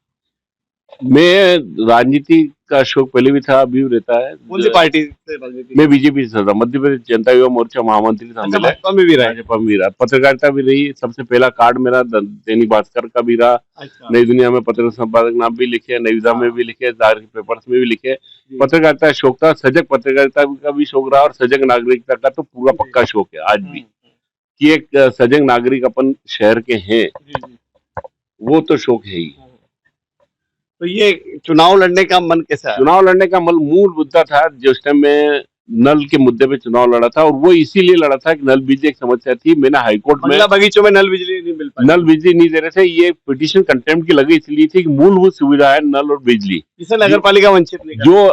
S2: मैं राजनीति का शौक पहले भी था, अभी भी रहता है।
S1: कौन सी पार्टी से राजनीति?
S2: मैं बीजेपी से था, मध्य प्रदेश जनता युवा मोर्चा महामंत्री था।
S1: अच्छा, भाजपा में भी रहे?
S2: भाजपा में भी रहा, पत्रकारिता भी रही। सबसे पहला कार्ड मेरा दैनिक भास्कर का भी रहा।
S1: अच्छा।
S2: नई दुनिया में पत्र संपादक नाम भी लिखे, नविदा में भी लिखे, जाहिर पेपर्स में भी लिखे। पत्रकारिता का शौक था, सजग पत्रकारिता का भी शौक रहा, और सजग नागरिकता का तो पूरा पक्का शौक है आज भी, कि एक सजग नागरिक अपन शहर के हैं, वो तो शौक है ही।
S1: तो ये चुनाव लड़ने का मन कैसा है?
S2: चुनाव लड़ने का मूल मुद्दा था, जिस टाइम में नल के मुद्दे पे चुनाव लड़ा था, और वो इसीलिए लड़ा था कि नल बिजली एक समस्या थी। मैंने हाईकोर्ट में,
S1: बंगला बगीचों में नल बिजली नहीं मिल पाई,
S2: नल बिजली नहीं दे रहे थे, ये पिटीशन कंटेम्प्ट की लगी इसलिए थी कि मूलभूत सुविधा है नल और बिजली,
S1: जिसे नगर पालिका वंचित नहीं
S2: जो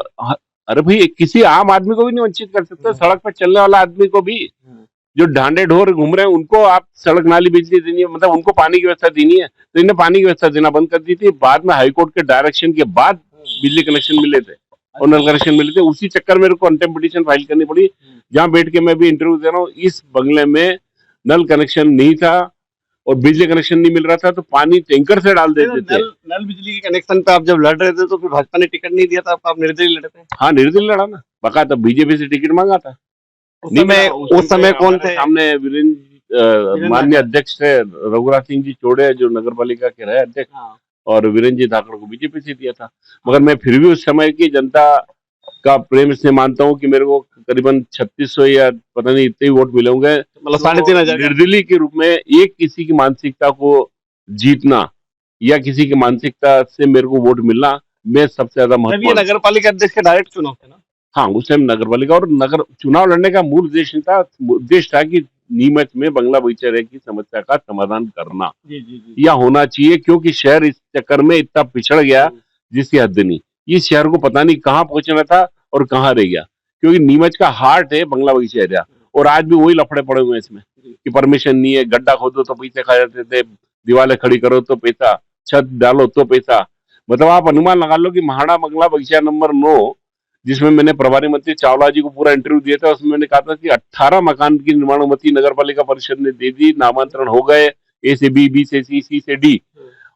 S2: अरे भाई किसी आम आदमी को भी नहीं वंचित कर सकते। सड़क पर चलने वाला आदमी को भी, जो ढांडे ढोर घूम रहे हैं, उनको आप सड़क नाली बिजली देनी है, मतलब उनको पानी की व्यवस्था देनी है, तो इन्हें पानी की व्यवस्था देना बंद कर दी थी। बाद में हाईकोर्ट के डायरेक्शन के बाद बिजली कनेक्शन मिले थे और नल कनेक्शन मिले थे। उसी चक्कर में मेरे को कंटेम्प्ट पिटीशन फाइल करनी पड़ी, जहां बैठ के मैं भी इंटरव्यू दे रहा हूँ। इस बंगले में नल कनेक्शन नहीं था और बिजली कनेक्शन नहीं मिल रहा था, तो पानी टैंकर से डाल देते थे।
S1: नल बिजली के कनेक्शन पे आप जब लड़ रहे थे तो फिर भाजपा ने टिकट नहीं दिया था, आप निर्दलीय लड़े थे?
S2: हाँ, निर्दलीय लड़ा ना, बकायदा बीजेपी से टिकट मांगा था।
S1: उस समय कौन थे
S2: सामने? वीरेंद्र माननीय अध्यक्ष थे रघुराज सिंह जी चौड़े, जो नगर पालिका के रहे अध्यक्ष, और वीरेंद्र जी धाकड़ को बीजेपी से दिया था। मगर मैं फिर भी उस समय की जनता का प्रेम इसलिए मानता हूँ कि मेरे को करीबन 3600 या पता नहीं इतने वोट मिले होंगे,
S1: मतलब 3,500
S2: निर्दलीय के रूप में। एक किसी की मानसिकता को जीतना या किसी की मानसिकता से मेरे को वोट मिलना, मैं सबसे ज्यादा महत्व।
S1: नगर पालिका अध्यक्ष के डायरेक्ट चुनाव थे ना?
S2: हाँ, उस टाइम नगर पालिका और नगर चुनाव लड़ने का मूल उद्देश्य था कि नीमच में बंगला बगीचा की समस्या का समाधान करना या होना चाहिए, क्योंकि शहर इस चक्कर में इतना पिछड़ गया जिसकी हद नहीं। इस शहर को पता नहीं कहाँ पहुंचना था और कहाँ रह गया, क्योंकि नीमच का हार्ट है बंगला बगीचा एरिया, और आज भी वही लफड़े पड़े हुए हैं इसमें कि परमिशन नहीं है, गड्ढा खोदो तो पैसे खा जाते थे, दीवारें खड़ी करो तो पैसा, छत डालो तो पैसा। मतलब आप अनुमान लगा लो कि महाड़ा बंगला बगीचा नंबर 9, जिसमें मैंने प्रभारी मंत्री चावला जी को पूरा इंटरव्यू दिया था, उसमें मैंने कहा था कि 18 मकान की निर्माण अनुमति नगर पालिका परिषद ने दे दी, नामांतरण हो गए, ए से बी, बी से सी से डी,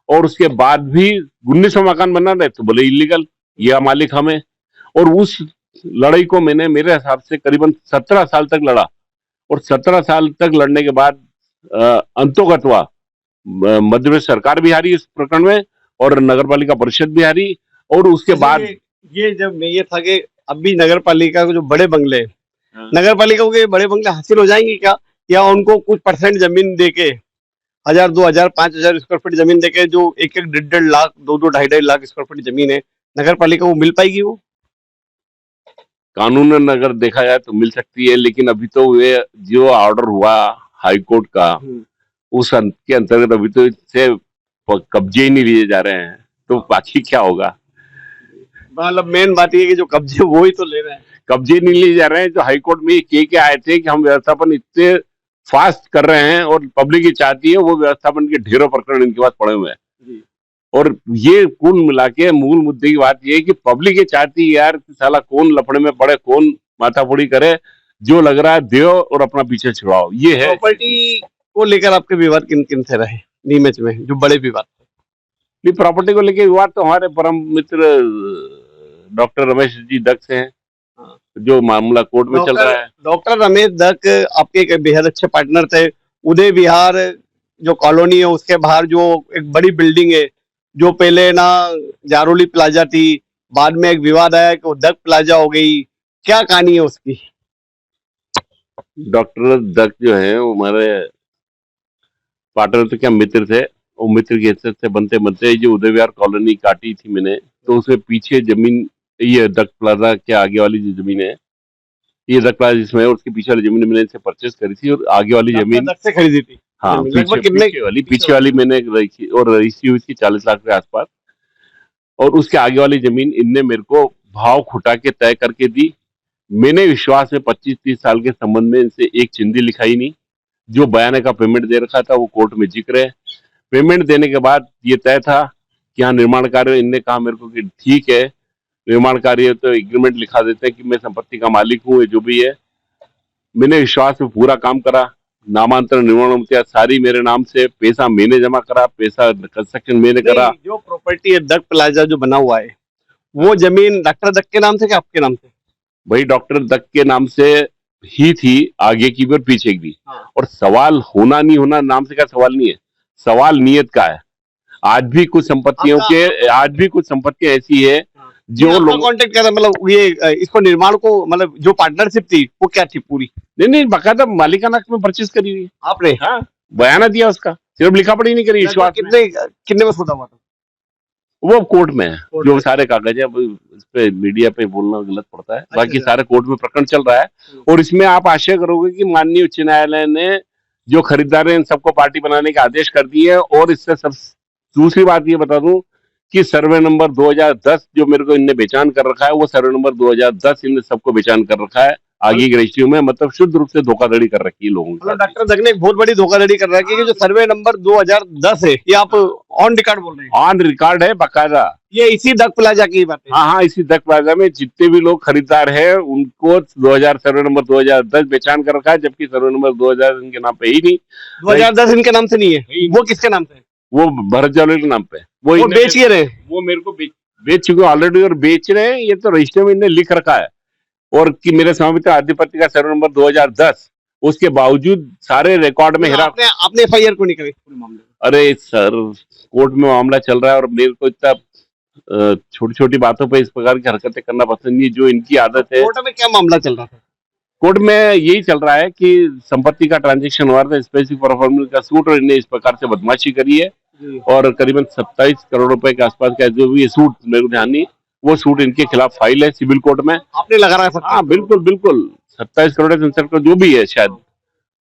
S2: और उसके बाद भी 1900 मकान बना रहे, तो बोले इलीगल, यह मालिक हमें। और उस लड़ाई को मैंने मेरे हिसाब से करीबन 17 साल तक लड़ा, और 17 साल तक लड़ने के बाद अंतोगत हुआ मध्य प्रदेश सरकार भी हारी इस प्रकरण में, और नगर पालिका परिषद भी हारी। और उसके बाद
S1: ये जब ये था कि अभी नगर पालिका को जो बड़े बंगले, नगर पालिका को बड़े बंगले हासिल हो जाएंगे क्या, या उनको कुछ परसेंट जमीन देके 1000, 2000, 5000 स्क्वायर फीट जमीन देके, जो 1-1, 1.5 लाख, 2-2, 2.5 लाख स्क्वायर फीट जमीन है, नगर पालिका को मिल पाएगी? वो
S2: कानूनन अगर देखा जाए तो मिल सकती है, लेकिन अभी तो वे जो ऑर्डर हुआ हाईकोर्ट का, उस के अंतर्गत अभी तो इससे कब्जे ही नहीं लिए जा रहे हैं, तो बाकी क्या होगा?
S1: मतलब मेन बात ये कि जो कब्जे वो ही तो ले रहे हैं,
S2: कब्जे नहीं लिए जा रहे हैं। जो हाईकोर्ट में के आए थे कि हम व्यवस्थापन इतने फास्ट कर रहे हैं और पब्लिक ये चाहती है, वो व्यवस्थापन के ढेरों प्रकरण इनके पास पड़े हुए हैं। और ये कुल मिला के मूल मुद्दे की बात ये है कि पब्लिक ये चाहती है यार कि साला कौन लफड़े में पड़े, कौन माथाफोड़ी करे, जो लग रहा है दो और अपना पीछे छुड़ाओ। ये है
S1: प्रॉपर्टी को लेकर आपके विवाद किन किन से रहे नीमच में, जो बड़े विवाद?
S2: नहीं, प्रॉपर्टी को लेके विवाद तो हमारे परम मित्र डॉक्टर रमेश जी दत्त से है,
S1: हाँ।
S2: जो मामला कोर्ट में चल रहा है।
S1: डॉक्टर रमेश दत्त आपके एक बेहद अच्छे पार्टनर थे। उदय विहार जो कॉलोनी है उसके बाहर जो एक बड़ी बिल्डिंग है, जो पहले ना जारोली प्लाजा थी, बाद में एक विवाद आया कि वो दत्त प्लाजा हो गई। क्या कहानी है उसकी?
S2: डॉक्टर दत्त जो है वो हमारे पार्टनर तो क्या मित्र थे, वो मित्र की हैसियत से बनते बनते जो उदय विहार कॉलोनी काटी थी मैंने, तो उसमें पीछे जमीन, ये दत्त प्लाजा के आगे वाली जो जमीन है, ये दत्त प्लाजा जिसमें है उसके पीछे वाली जमीन मैंने इनसे परचेस करी थी, और आगे वाली जमीन
S1: दत्त से खरीदी थी।
S2: हाँ
S1: जमीन लगभग
S2: पीछे वाली मैंने रखी, और रजिस्ट्री हुई थी 40 लाख के आसपास, और उसके आगे वाली जमीन इनने मेरे को भाव खुटा के तय करके दी। मैंने विश्वास में 25-30 साल के संबंध में इनसे एक चिंदी लिखाई नहीं। जो बयाने का पेमेंट दे रखा था वो कोर्ट में जिक्र है। पेमेंट देने के बाद ये तय था कि हाँ निर्माण कार्य, इनने कहा मेरे को कि ठीक है निर्माण कार्य तो एग्रीमेंट लिखा देते हैं कि मैं संपत्ति का मालिक हूँ, ये जो भी है। मैंने विश्वास में पूरा काम करा, नामांतरण निर्माण सारी मेरे नाम से, पैसा मैंने जमा करा, पैसा कंस्ट्रक्शन मैंने करा।
S1: जो प्रॉपर्टी है दत्त प्लाजा जो बना हुआ है, वो जमीन डॉक्टर दत्त के नाम से क्या आपके नाम से?
S2: भाई डॉक्टर दत्त के नाम से ही थी, आगे की भी और पीछे की भी।
S1: हाँ।
S2: और सवाल होना नहीं होना नाम से क्या सवाल नहीं है, सवाल नियत का है। आज भी कुछ संपत्तियां ऐसी है जो लोग
S1: कांटेक्ट कर, मतलब ये इसको निर्माण को, मतलब जो पार्टनरशिप थी वो क्या थी पूरी?
S2: नहीं बाकायदा मालिकाना में परचेस करी हुई
S1: आपने?
S2: हाँ, बयाना दिया उसका, सिर्फ लिखा पढ़ी नहीं करी। विश्वास
S1: कितने में सौदा हुआ था?
S2: वो कोर्ट में है, जो सारे कागज है, इस पे मीडिया पे बोलना गलत पड़ता है। बाकी सारे कोर्ट में प्रकरण चल रहा है, और इसमें आप आशय करोगे कि माननीय उच्च न्यायालय ने जो खरीदार है इन सबको पार्टी बनाने के आदेश कर दिए है। और इससे सब दूसरी बात ये बता दूं कि सर्वे नंबर 2010 जो मेरे को इनने बेचान कर रखा है, वो सर्वे नंबर 2010 इनने सबको बेचान कर रखा है आगे की रजिस्ट्री में। मतलब शुद्ध रूप से धोखाधड़ी कर रखी है लोगों की।
S1: मतलब डॉक्टर दत्त ने एक बहुत बड़ी धोखाधड़ी कर रखी है। जो सर्वे नंबर 2010 है, ये आप ऑन रिकॉर्ड बोल रहे हैं?
S2: ऑन रिकॉर्ड है बाकायदा।
S1: ये इसी दत्त प्लाजा की बात है?
S2: हाँ, इसी दत्त प्लाजा में जितने भी लोग खरीदार हैं उनको 2000 सर्वे नंबर 2010 बेचान कर रखा है, जबकि सर्वे नंबर 2000 इनके नाम पे ही नहीं।
S1: 2010 इनके नाम से नहीं है, वो किसके नाम से है?
S2: वो भरत जावले के नाम पे।
S1: वो बेच ही रहे,
S2: वो मेरे को बेच चुके ऑलरेडी, और बेच रहे हैं। ये तो रजिस्टर में इन्हें लिख रखा है, और कि मेरे स्वामित्व आधिपत्य का सर्वे नंबर 2010, उसके बावजूद सारे रिकॉर्ड में हेरा।
S1: आपने एफआईआर को नहीं करी पूरे मामले में?
S2: अरे सर, कोर्ट में मामला चल रहा है, और मेरे को इतना छोटी छोटी बातों पे इस प्रकार की हरकतें करना पसंद नहीं, जो इनकी आदत है।
S1: कोर्ट में क्या मामला चल रहा था?
S2: कोर्ट में यही चल रहा है कि संपत्ति का ट्रांजैक्शन हुआ था, स्पेसिफिक परफॉर्मेंस का सूट, और इन्हें इस प्रकार से बदमाशी करी है। और करीबन 27 करोड़ रुपए के आसपास का जो भी सूट, मेरे को ध्यान नहीं, वो सूट इनके खिलाफ फाइल है सिविल कोर्ट में।
S1: आपने लगा रहा है?
S2: हाँ बिल्कुल 27 करोड़ 67 करोड़ जो भी है, शायद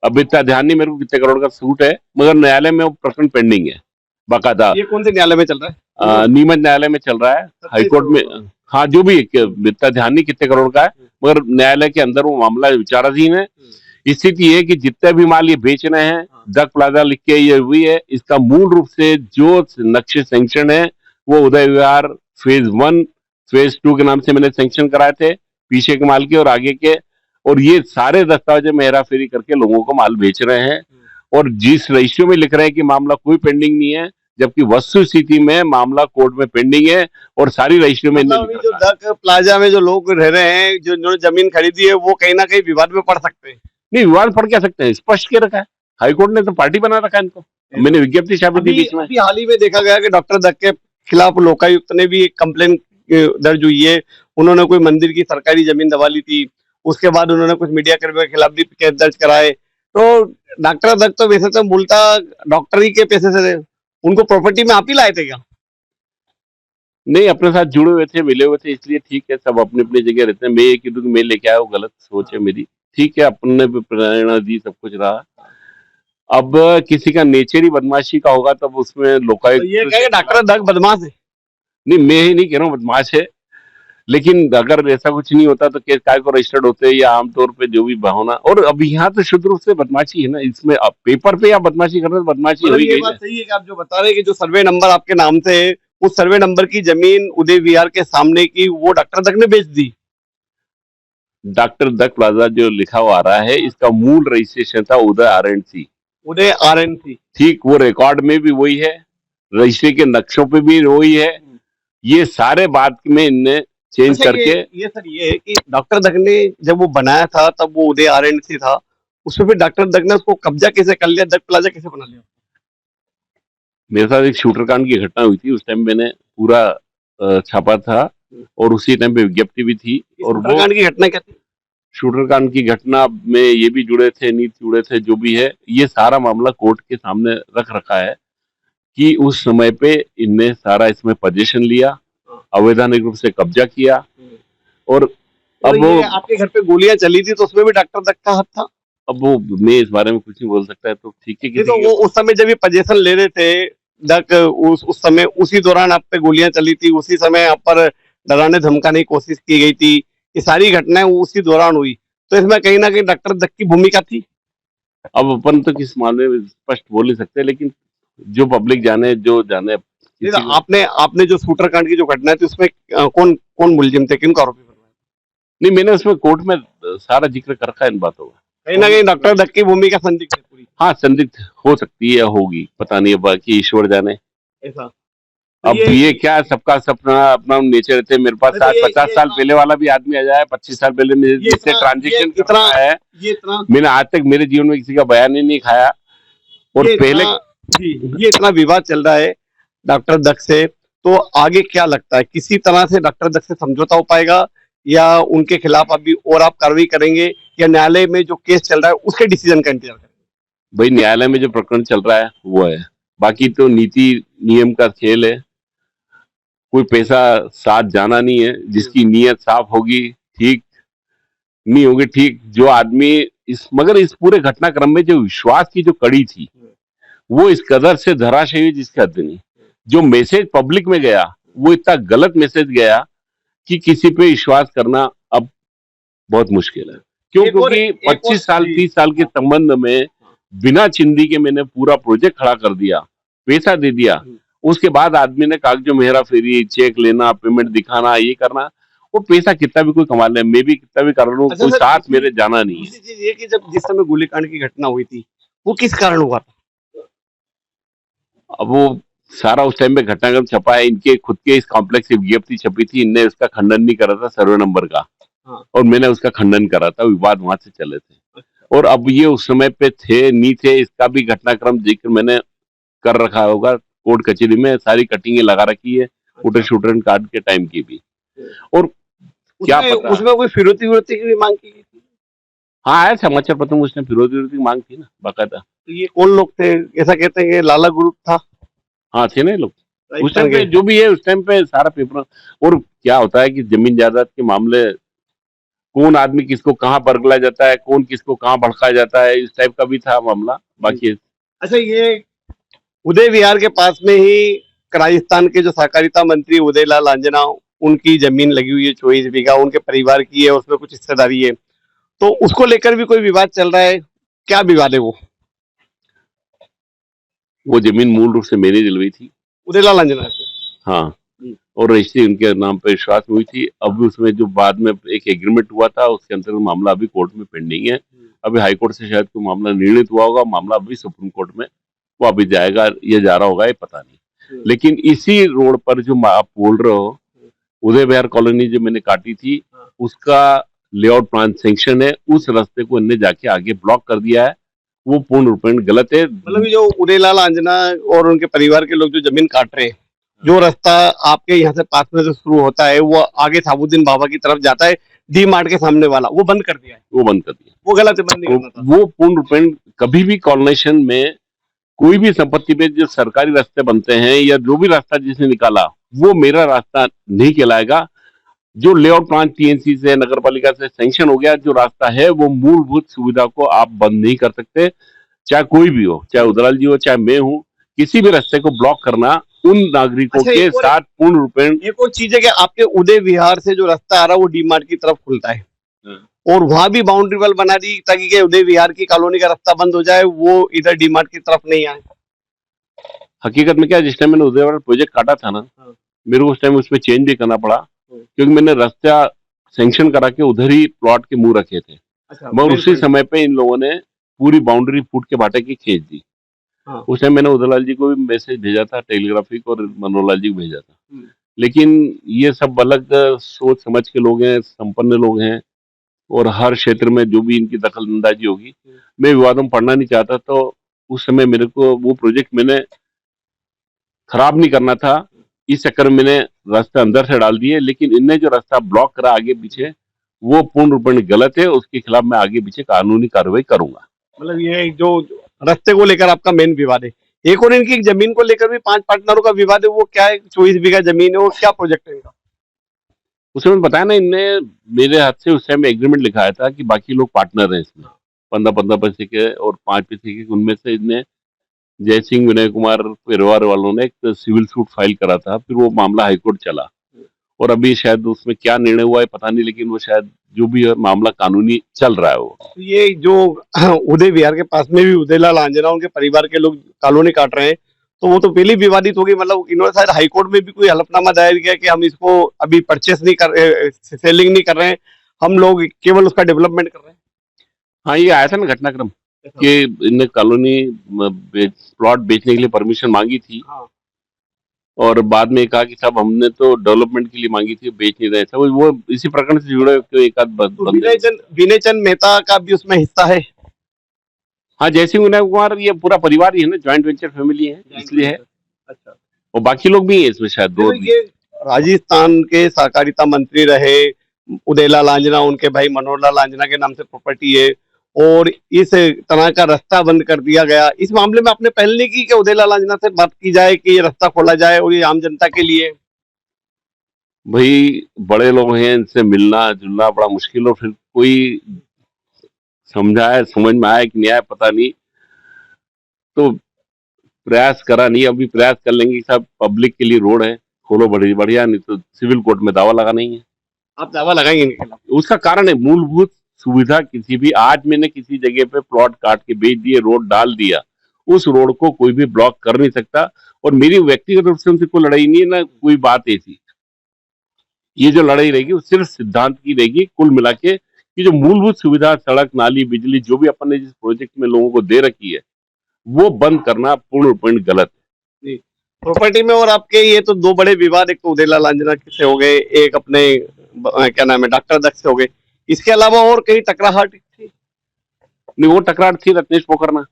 S2: अब इतना ध्यान नहीं मेरे को कितने करोड़ का सूट है, मगर न्यायालय में वो प्रकरण पेंडिंग है बाकायदा।
S1: ये कौन से न्यायालय में चल रहा है?
S2: नीमच न्यायालय में चल रहा है, हाईकोर्ट में। हाँ, जो भी इतना ध्यान नहीं कितने करोड़ का है, मगर न्यायालय के अंदर वो मामला विचाराधीन है। स्थिति है कि जितने भी माल ये बेच रहे हैं, दत्त प्लाजा लिख के ये हुई है, इसका मूल रूप से जो नक्शे सैंक्शन है वो उदय विहार फेज 1 फेज 2 के नाम से मैंने सैंक्शन कराए थे, पीछे के माल के और आगे के। और ये सारे दस्तावेज में हेरा फेरी करके लोगों को माल बेच रहे हैं, और जिस रजिस्ट्री में लिख रहे हैं कि मामला कोई पेंडिंग नहीं है, जबकि वस्तु स्थिति में मामला कोर्ट में पेंडिंग है, और सारी रजिस्ट्री में
S1: जो दत्त प्लाजा में जो लोग रह रहे हैं, जो इन्होंने जमीन खरीदी है, वो कहीं ना कहीं विवाद में पड़ सकते हैं।
S2: नहीं, विवाद पड़ क्या सकते हैं, स्पष्ट के रखा है हाईकोर्ट ने, तो पार्टी बना रखा है इनको। मैंने विज्ञप्ति छापी थी बीच में।
S1: अभी हाल ही में देखा गया कि डॉक्टर दत्त के खिलाफ लोकायुक्त ने भी एक कंप्लेन दर्ज हुई है। उन्होंने कोई मंदिर की सरकारी जमीन दबा ली थी, उसके बाद उन्होंने कुछ मीडिया कर्मियों के खिलाफ भी केस दर्ज कराए। तो डॉक्टर दत्त तो वैसे तो मूलतः डॉक्टरी के पैसे से थे, उनको प्रॉपर्टी में आप ही लाए थे क्या?
S2: नहीं, अपने साथ जुड़े हुए थे, मिले हुए थे, इसलिए ठीक है, सब अपनी अपनी जगह रहते हैं। मैं ये कि मैं लेके आया, वो गलत सोच है मेरी, ठीक है, अपने पे प्रेरणा दी, सब कुछ रहा। अब किसी का नेचर ही बदमाशी का होगा, तब उसमें लोकायुक्त
S1: तो ये कहे डॉक्टर दत्त बदमाश है?
S2: नहीं, मैं ही नहीं कह रहा हूँ बदमाश है, लेकिन अगर ऐसा कुछ नहीं होता तो केस काय को रजिस्टर्ड होते, या आमतौर पे जो भी भावना। और अब यहाँ तो शुद्ध रूप से बदमाशी है ना, इसमें अब पेपर पे या बदमाशी करना, तो बदमाशी हो ही गई।
S1: बात सही है कि आप जो बता रहे हैं कि जो सर्वे नंबर आपके नाम से है, उस सर्वे नंबर की जमीन उदय विहार के सामने की वो डॉक्टर दत्त ने बेच दी।
S2: डॉक्टर दत्त प्लाजा जो लिखा हुआ आ रहा है, इसका मूल रजिस्ट्रेशन था उदय RNC।
S1: उदय RNC,
S2: ठीक, वो रिकॉर्ड में भी वही है, रजिस्ट्री के नक्शों पे भी वही है। ये सारे बाद में इनने चेंज
S1: अच्छा,
S2: करके
S1: ये सर ये है कि डॉक्टर दग ने जब वो बनाया था तब वो उदय RNC था, उसमें फिर डॉक्टर दग ने उसको कब्जा कैसे कर लिया, दग प्लाजा कैसे बना लिया?
S2: मेरे साथ एक शूटर कांड की घटना हुई थी, उस टाइम मैंने पूरा छापा था और उसी टाइम पे विज्ञप्ति भी थी। और वो
S1: कांड की घटना क्या थी?
S2: शूटर कांड की घटना में ये भी जुड़े थे, नीत जुड़े थे, जो भी है ये सारा मामला कोर्ट के सामने रख रखा है कि उस समय पे इनने सारा इसमें पोजीशन लिया, अवैधानिक रूप से कब्जा किया। और अब वो
S1: आपके घर पे गोलियां चली थी तो उसमें भी डॉक्टर दग का हाथ था?
S2: अब वो मैं इस बारे में कुछ नहीं बोल सकता है, तो ठीक है।
S1: नहीं तो वो उस समय जब ये पोजीशन ले रहे थे दग, उस समय उसी दौरान आप पे गोलियां चली थी, उसी समय आप पर डराने धमकाने की कोशिश की गई थी, ये सारी घटनाएं उसी दौरान हुई, तो इसमें कहीं ना कहीं डॉक्टर दग की भूमिका थी।
S2: अब अपन तो किस मामले में स्पष्ट बोल नहीं सकते, लेकिन जो पब्लिक जाने, जो जाने।
S1: नहीं तो आपने जो शूटर कांड की जो घटना थी उसमें कौन कौन मुलजिम थे, किनको आरोपी बनवाया?
S2: नहीं, मैंने उसमें कोर्ट में सारा जिक्र कर रखा है इन बातों का।
S1: कहीं ना कहीं डॉक्टर दग की भूमिका संदिग्ध है पूरी।
S2: हाँ, संदिग्ध हो सकती है या होगी, पता नहीं, बाकी ईश्वर जाने।
S1: ऐसा
S2: अब ये क्या, सबका सपना अपना नेचर थे। मेरे पास 50 साल पहले वाला भी आदमी आ जाए, 25 साल पहले मेरे जिससे ट्रांजेक्शन कितना है, मैंने आज तक मेरे जीवन में किसी का बयान ही नहीं खाया। और पहले
S1: ये इतना विवाद चल रहा है डॉक्टर दग से, तो आगे क्या लगता है, किसी तरह से डॉक्टर दग से समझौता हो पाएगा या उनके खिलाफ अभी और आप कार्रवाई करेंगे, या न्यायालय में जो केस चल रहा है उसके डिसीजन का इंतजार करेंगे?
S2: भाई, न्यायालय में जो प्रकरण चल रहा है वो है, बाकी तो नीति नियम का खेल है। कोई पैसा साथ जाना नहीं है, जिसकी नीयत साफ होगी ठीक, नहीं होगी ठीक। जो आदमी मगर इस पूरे घटनाक्रम में जो विश्वास की जो कड़ी थी वो इस कदर से धराशायी, जिसका हद नहीं। जो मैसेज पब्लिक में गया वो इतना गलत मैसेज गया कि किसी पे विश्वास करना अब बहुत मुश्किल है। क्यों? क्योंकि 25 साल 30 साल के संबंध में बिना चिंदी के मैंने पूरा प्रोजेक्ट खड़ा कर दिया, पैसा दे दिया। उसके बाद आदमी ने कागजों में हेरा फेरी, चेक लेना, पेमेंट दिखाना, ये करना। वो पैसा कितना भी कोई कमा ले, मैं भी कितना भी कर लूं, कोई साथ मेरे जाना नहीं है।
S1: ये कि जब जिस समय गोलीकांड की घटना हुई थी वो किस कारण हुआ था?
S2: अब वो सारा उस टाइम पे घटनाक्रम छपा है, इनके खुद के इस कॉम्प्लेक्स की विज्ञप्ति छपी थी, इनने उसका खंडन नहीं करा था सर्वे नंबर का। और मैंने उसका खंडन करा था, विवाद वहां से चले थे। और अब ये उस समय पे थे नहीं थे, इसका भी घटनाक्रम जिक्र मैंने कर रखा होगा कोर्ट कचहरी में, सारी कटिंगे लगा रखी है शूटर शूटर कार्ड के टाइम की भी। और क्या पता
S1: उसमें कोई फिरौती की भी मांग की गई थी?
S2: हाँ, है समाचार पत्र में उसने फिरौती की मांग थी ना, बाकायदा।
S1: तो ये कौन लोग थे? ऐसा कहते हैं कि लाला ग्रुप था।
S2: हाँ, थे ना लोग उस टाइम पे, जो भी है उस टाइम पे सारा पेपर। और क्या होता है कि जमीन जायदाद के मामले, कौन आदमी किसको कहाँ बरगला जाता है, कौन किसको कहाँ भड़काया जाता है, इस टाइप का भी था मामला। बाकी
S1: अच्छा, ये उदय विहार के पास में ही राजस्थान के जो सहकारिता मंत्री उदयलाल आंजना, उनकी जमीन लगी हुई है 24 बीघा, उनके परिवार की है, उसमें कुछ हिस्सेदारी है, तो उसको लेकर भी कोई विवाद चल रहा है। क्या विवाद है
S2: वो जमीन मूल रूप से मेरी दिलवाई थी,
S1: उदयलाल आंजना की।
S2: हाँ, और रजिस्ट्री उनके नाम पे विश्वास में हुई थी। अब उसमें जो बाद में एक एग्रीमेंट हुआ था उसके अंतर्गत मामला अभी कोर्ट में पेंडिंग है। अभी हाई कोर्ट से शायद कोई मामला निर्णित हुआ होगा, मामला अभी सुप्रीम कोर्ट में वो अभी जाएगा, ये जा रहा होगा, ये पता नहीं। लेकिन इसी रोड पर जो आप बोल रहे हो, उदय विहार कॉलोनी जो मैंने काटी थी, उसका लेआउट प्लान सैंक्शन है, उस रास्ते को इनने जाके आगे ब्लॉक कर दिया है। वो पूर्ण रूपेण गलत है।
S1: मतलब जो उदयलाल आंजना और उनके परिवार के लोग जो जमीन काट रहे हैं, जो रास्ता आपके यहाँ से पास में से शुरू होता है वो आगे साबुद्दीन बाबा की तरफ जाता है, डी मार्ट के सामने वाला, वो बंद कर दिया है।
S2: वो बंद कर दिया,
S1: वो गलत है, बंद नहीं करना था।
S2: वो पूर्ण रूपेण कभी भी कॉलोनेशन में कोई भी संपत्ति पे जो सरकारी रास्ते बनते हैं या जो भी रास्ता जिसने निकाला, वो मेरा रास्ता नहीं कहलाएगा। जो लेआउट प्लान टीएनसी से, नगर पालिका से सैंक्शन हो गया, जो रास्ता है वो मूलभूत सुविधा को आप बंद नहीं कर सकते, चाहे कोई भी हो, चाहे उदयलाल जी हो, चाहे मैं हूं। किसी भी रास्ते को ब्लॉक करना उन नागरिकों के साथ पूर्ण रूपेण।
S1: एक और चीज है कि आपके उदय विहार से जो रास्ता आ रहा है वो डी मार्ट की तरफ खुलता है, और वहां भी बाउंड्री वॉल बना दी ताकि उदय विहार की कॉलोनी का रास्ता बंद हो जाए, वो इधर डी मार्ट की तरफ नहीं आए।
S2: हकीकत में क्या, जिस टाइम मैंने उदय विहार प्रोजेक्ट काटा था ना, मेरे को उस टाइम उसमें चेंज भी करना पड़ा, क्योंकि मैंने रास्ता सैंक्शन करा के उधर ही प्लॉट के मुंह रखे थे। मगर उसी समय पे इन लोगों ने पूरी बाउंड्री फुट के बाटे की खींच दी।
S1: हाँ।
S2: उस टाइम मैंने उदयलाल जी को भी मैसेज भेजा था, टेलीग्राफिक, और मनोहर लाल जी को भेजा था।
S1: हम्म।
S2: लेकिन ये सब अलग सोच समझ के लोग हैं, संपन्न लोग हैं, और हर क्षेत्र में जो भी इनकी दखल अंदाजी होगी, मैं विवादों में पढ़ना नहीं चाहता। तो उस समय मेरे को वो प्रोजेक्ट मैंने खराब नहीं करना था, इस चक्कर में मैंने रास्ते अंदर से डाल दिए। लेकिन इनने जो रास्ता ब्लॉक करा आगे पीछे, वो पूर्ण रूप में गलत है। उसके खिलाफ मैं आगे पीछे कानूनी कार्रवाई करूंगा।
S1: मतलब ये जो रास्ते को लेकर आपका मेन विवाद है। एक और इनकी जमीन को लेकर भी 5 पार्टनरों का विवाद है, वो क्या है? 24 बीघा जमीन है, वो क्या प्रोजेक्ट है इनका?
S2: उसमें बताया ना, इनने मेरे हाथ से उस टाइम एग्रीमेंट लिखाया था कि बाकी लोग पार्टनर हैं इसमें, 15-15 पैसे के और 5 पैसे के। उनमें से इनने जय सिंह, विनय कुमार परिवार वालों ने एक सिविल सूट फाइल करा था। फिर वो मामला हाईकोर्ट चला, और अभी शायद उसमें क्या निर्णय हुआ है पता नहीं, लेकिन वो शायद जो भी है मामला कानूनी चल रहा है वो।
S1: तो ये जो उदय विहार के पास में भी उदयलाल आंजना, उनके परिवार के लोग कॉलोनी काट रहे हैं, तो वो तो पहले विवादित होगी। मतलब इन्होंने शायद हाईकोर्ट में भी कोई हलफनामा दायर किया कि हम इसको अभी परचेस नहीं कर, सेलिंग नहीं कर रहे हैं, हम लोग केवल उसका डेवलपमेंट कर रहे हैं।
S2: हाँ, ये आया था ना घटनाक्रम कि इनने कॉलोनी प्लॉट बेचने के लिए परमिशन मांगी थी,
S1: हाँ।
S2: और बाद में कहा कि साहब हमने तो डेवलपमेंट के लिए मांगी थी, बेच नहीं रहे थे। वो इसी प्रकरण से जुड़े हुए एक आध
S1: तो
S2: बंदे।
S1: विनय चंद मेहता का भी उसमें हिस्सा है।
S2: हाँ, जयसिंह, विनय कुमार, ये पूरा परिवार ही है ना, ज्वाइंट वेंचर फैमिली है, इसलिए है।
S1: अच्छा।
S2: और बाकी लोग भी हैं इसमें, शायद दो
S1: देखो, ये राजस्थान के सहकारिता मंत्री रहे उदयलाल आंजना, उनके भाई मनोहर लाल आंजना के नाम से प्रॉपर्टी है, और इस तरह का रास्ता बंद कर दिया गया। इस मामले में आपने पहले नहीं की कि उदयलाल आंजना से बात की जाए कि ये रास्ता खोला जाए और ये आम जनता के लिए?
S2: भाई बड़े लोग हैं, इनसे मिलना जुलना बड़ा मुश्किल, और फिर कोई समझाए, समझ में आया कि नहीं आया पता नहीं, तो प्रयास करा नहीं। अभी प्रयास कर लेंगे कि साहब पब्लिक के लिए रोड है, खोलो बड़ी बढ़िया, नहीं तो सिविल कोर्ट में दावा लगा नहीं है।
S1: आप दावा लगाएंगे इनके खिलाफ?
S2: उसका कारण है मूलभूत सुविधा। किसी भी, आज मैंने किसी जगह पे प्लॉट काट के बेच दिए, रोड डाल दिया, उस रोड को कोई भी ब्लॉक कर नहीं सकता। और मेरी व्यक्तिगत रूप से उनसे कोई लड़ाई नहीं है ना, कोई बात ऐसी। ये जो लड़ाई रहेगी वो सिर्फ सिद्धांत की रहेगी। कुल मिला के कि जो मूलभूत सुविधा, सड़क, नाली, बिजली, जो भी अपन ने जिस प्रोजेक्ट में लोगों को दे रखी है, वो बंद करना पूर्ण रूपेण गलत है।
S1: जी। प्रॉपर्टी में और आपके ये तो दो बड़े विवाद, एक तो उदयलाल आंजना से हो गए, एक अपने क्या नाम है डॉक्टर दत्त से हो गए। इसके अलावा और कहीं टकराहट थी?
S2: नहीं, वो टकरार थी रत्नेश पोखरना,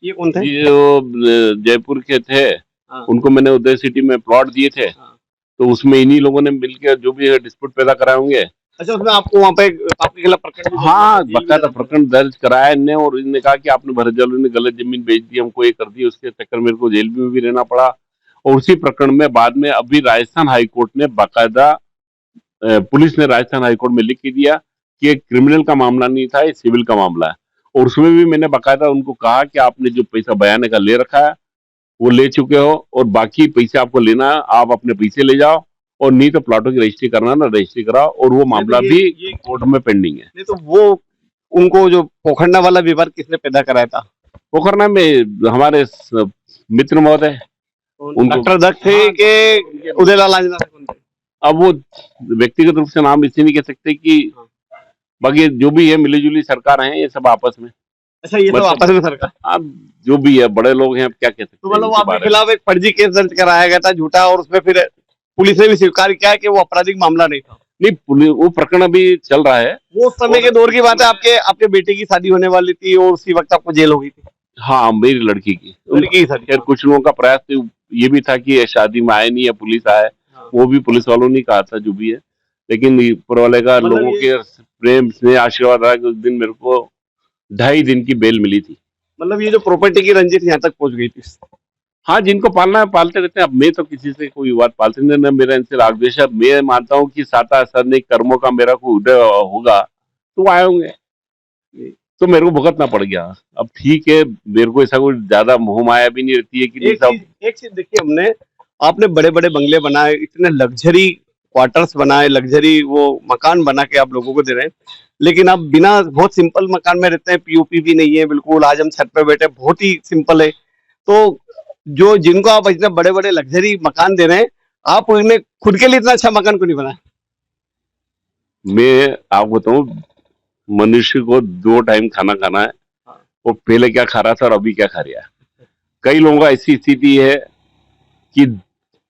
S1: ये कौन थे?
S2: ये जो जयपुर के थे।
S1: हाँ।
S2: उनको मैंने उदय सिटी में प्लॉट दिए थे,
S1: हाँ।
S2: तो उसमें इन्हीं लोगों ने मिलकर जो भी डिस्प्यूट पैदा कराए होंगे।
S1: अच्छा, उसमें आपको वहाँ पे आपके खिलाफ प्रकरण भी दर्ज
S2: हाँ,
S1: हुआ था,
S2: बकायदा प्रकरण दर्ज कराया इनने, और इनने कहा कि आपने भरत ने गलत जमीन बेच दी, हमको ये कर दी। उसके चक्कर मेरे को जेल में भी रहना पड़ा। और उसी प्रकरण में बाद में अभी राजस्थान हाईकोर्ट ने बाकायदा, पुलिस ने राजस्थान हाईकोर्ट में लिख के दिया कि ये क्रिमिनल का मामला नहीं था, ये सिविल का मामला है। और उसमें भी मैंने बाकायदा उनको कहा कि आपने जो पैसा बयाने का ले रखा है वो ले चुके हो, और बाकी पैसे आपको लेना है, आप अपने पैसे ले जाओ, और नहीं तो प्लाटों की रजिस्ट्री करना ना रजिस्ट्री कराओ। और वो मामला भी कोर्ट में पेंडिंग है।
S1: नहीं तो वो उनको जो पोखरना वाला विवाद किसने पैदा कराया था?
S2: पोखरना में हमारे मित्र महोदय,
S1: डॉक्टर दत्त थे कि उदयलाल आंजना थे, कौन थे?
S2: अब वो व्यक्तिगत रूप से नाम इसलिए नहीं कह सकते कि, बाकी जो भी है मिली-जुली सरकार है ये सब आपस में।
S1: अच्छा, ये सब आपस में सरकार।
S2: अब जो भी है बड़े लोग हैं, अब क्या कह सकते
S1: तो
S2: हैं
S1: मतलब
S2: इनके
S1: आपके
S2: बारे में।
S1: खिलाफ एक फर्जी केस दर्ज कराया गया था, झूठा, और उसमें फिर पुलिस ने भी स्वीकार किया कि वो आपराधिक मामला नहीं था।
S2: नहीं, वो प्रकरण अभी चल रहा है।
S1: वो उस समय के दौर की बात है, आपके आपके बेटे की शादी होने वाली थी और उसी वक्त आपको जेल हो गई थी।
S2: हाँ, मेरी लड़की की
S1: की शादी।
S2: खैर कुछ लोगों का प्रयास तो ये भी था कि ये शादी में आए नहीं, या पुलिस आए। वो भी पुलिस वालों ने कहा था जो भी है, लेकिन ऊपर वाले का
S1: मतलब
S2: लोगों के प्रेम स्नेह आशीर्वाद रहा कि उस दिन मेरे को 2.5 दिन की बेल मिली थी।
S1: मतलब ये जो प्रॉपर्टी की रंजिश यहाँ तक पहुंच गई थी।
S2: हाँ, जिनको पालना है पालते रहते हैं। अब मैं तो किसी से कोई विवाद पालते नहीं, ना मेरा इनसे राग द्वेष है। मैं मानता हूँ कि साता असरनिक कर्मों का मेरा कोई उदय होगा तो आए होंगे, तो मेरे को भुगतना पड़ गया। अब ठीक है, मेरे को ऐसा कोई ज्यादा मोह माया भी नहीं रहती है कि नहीं सब।
S1: एक चीज देखिए, हमने आपने बड़े बड़े बंगले बनाए, इतने लग्जरी क्वार्टर्स बनाए, लग्जरी वो मकान बना के आप लोगों को दे रहे हैं, लेकिन आप बिना, बहुत सिंपल मकान में रहते हैं, पीओपी भी नहीं है बिल्कुल। आज हम छत पे बैठे, बहुत ही सिंपल है। तो जो जिनको आप इतने बड़े बड़े लग्जरी मकान दे रहे हैं, आप उन्हें खुद के लिए इतना अच्छा मकान क्यों नहीं बनाया?
S2: मैं आपको बताऊं, मनुष्य को 2 टाइम खाना खाना है। वो पहले क्या खा रहा था और अभी क्या खा रहा है। कई लोगों का ऐसी स्थिति है कि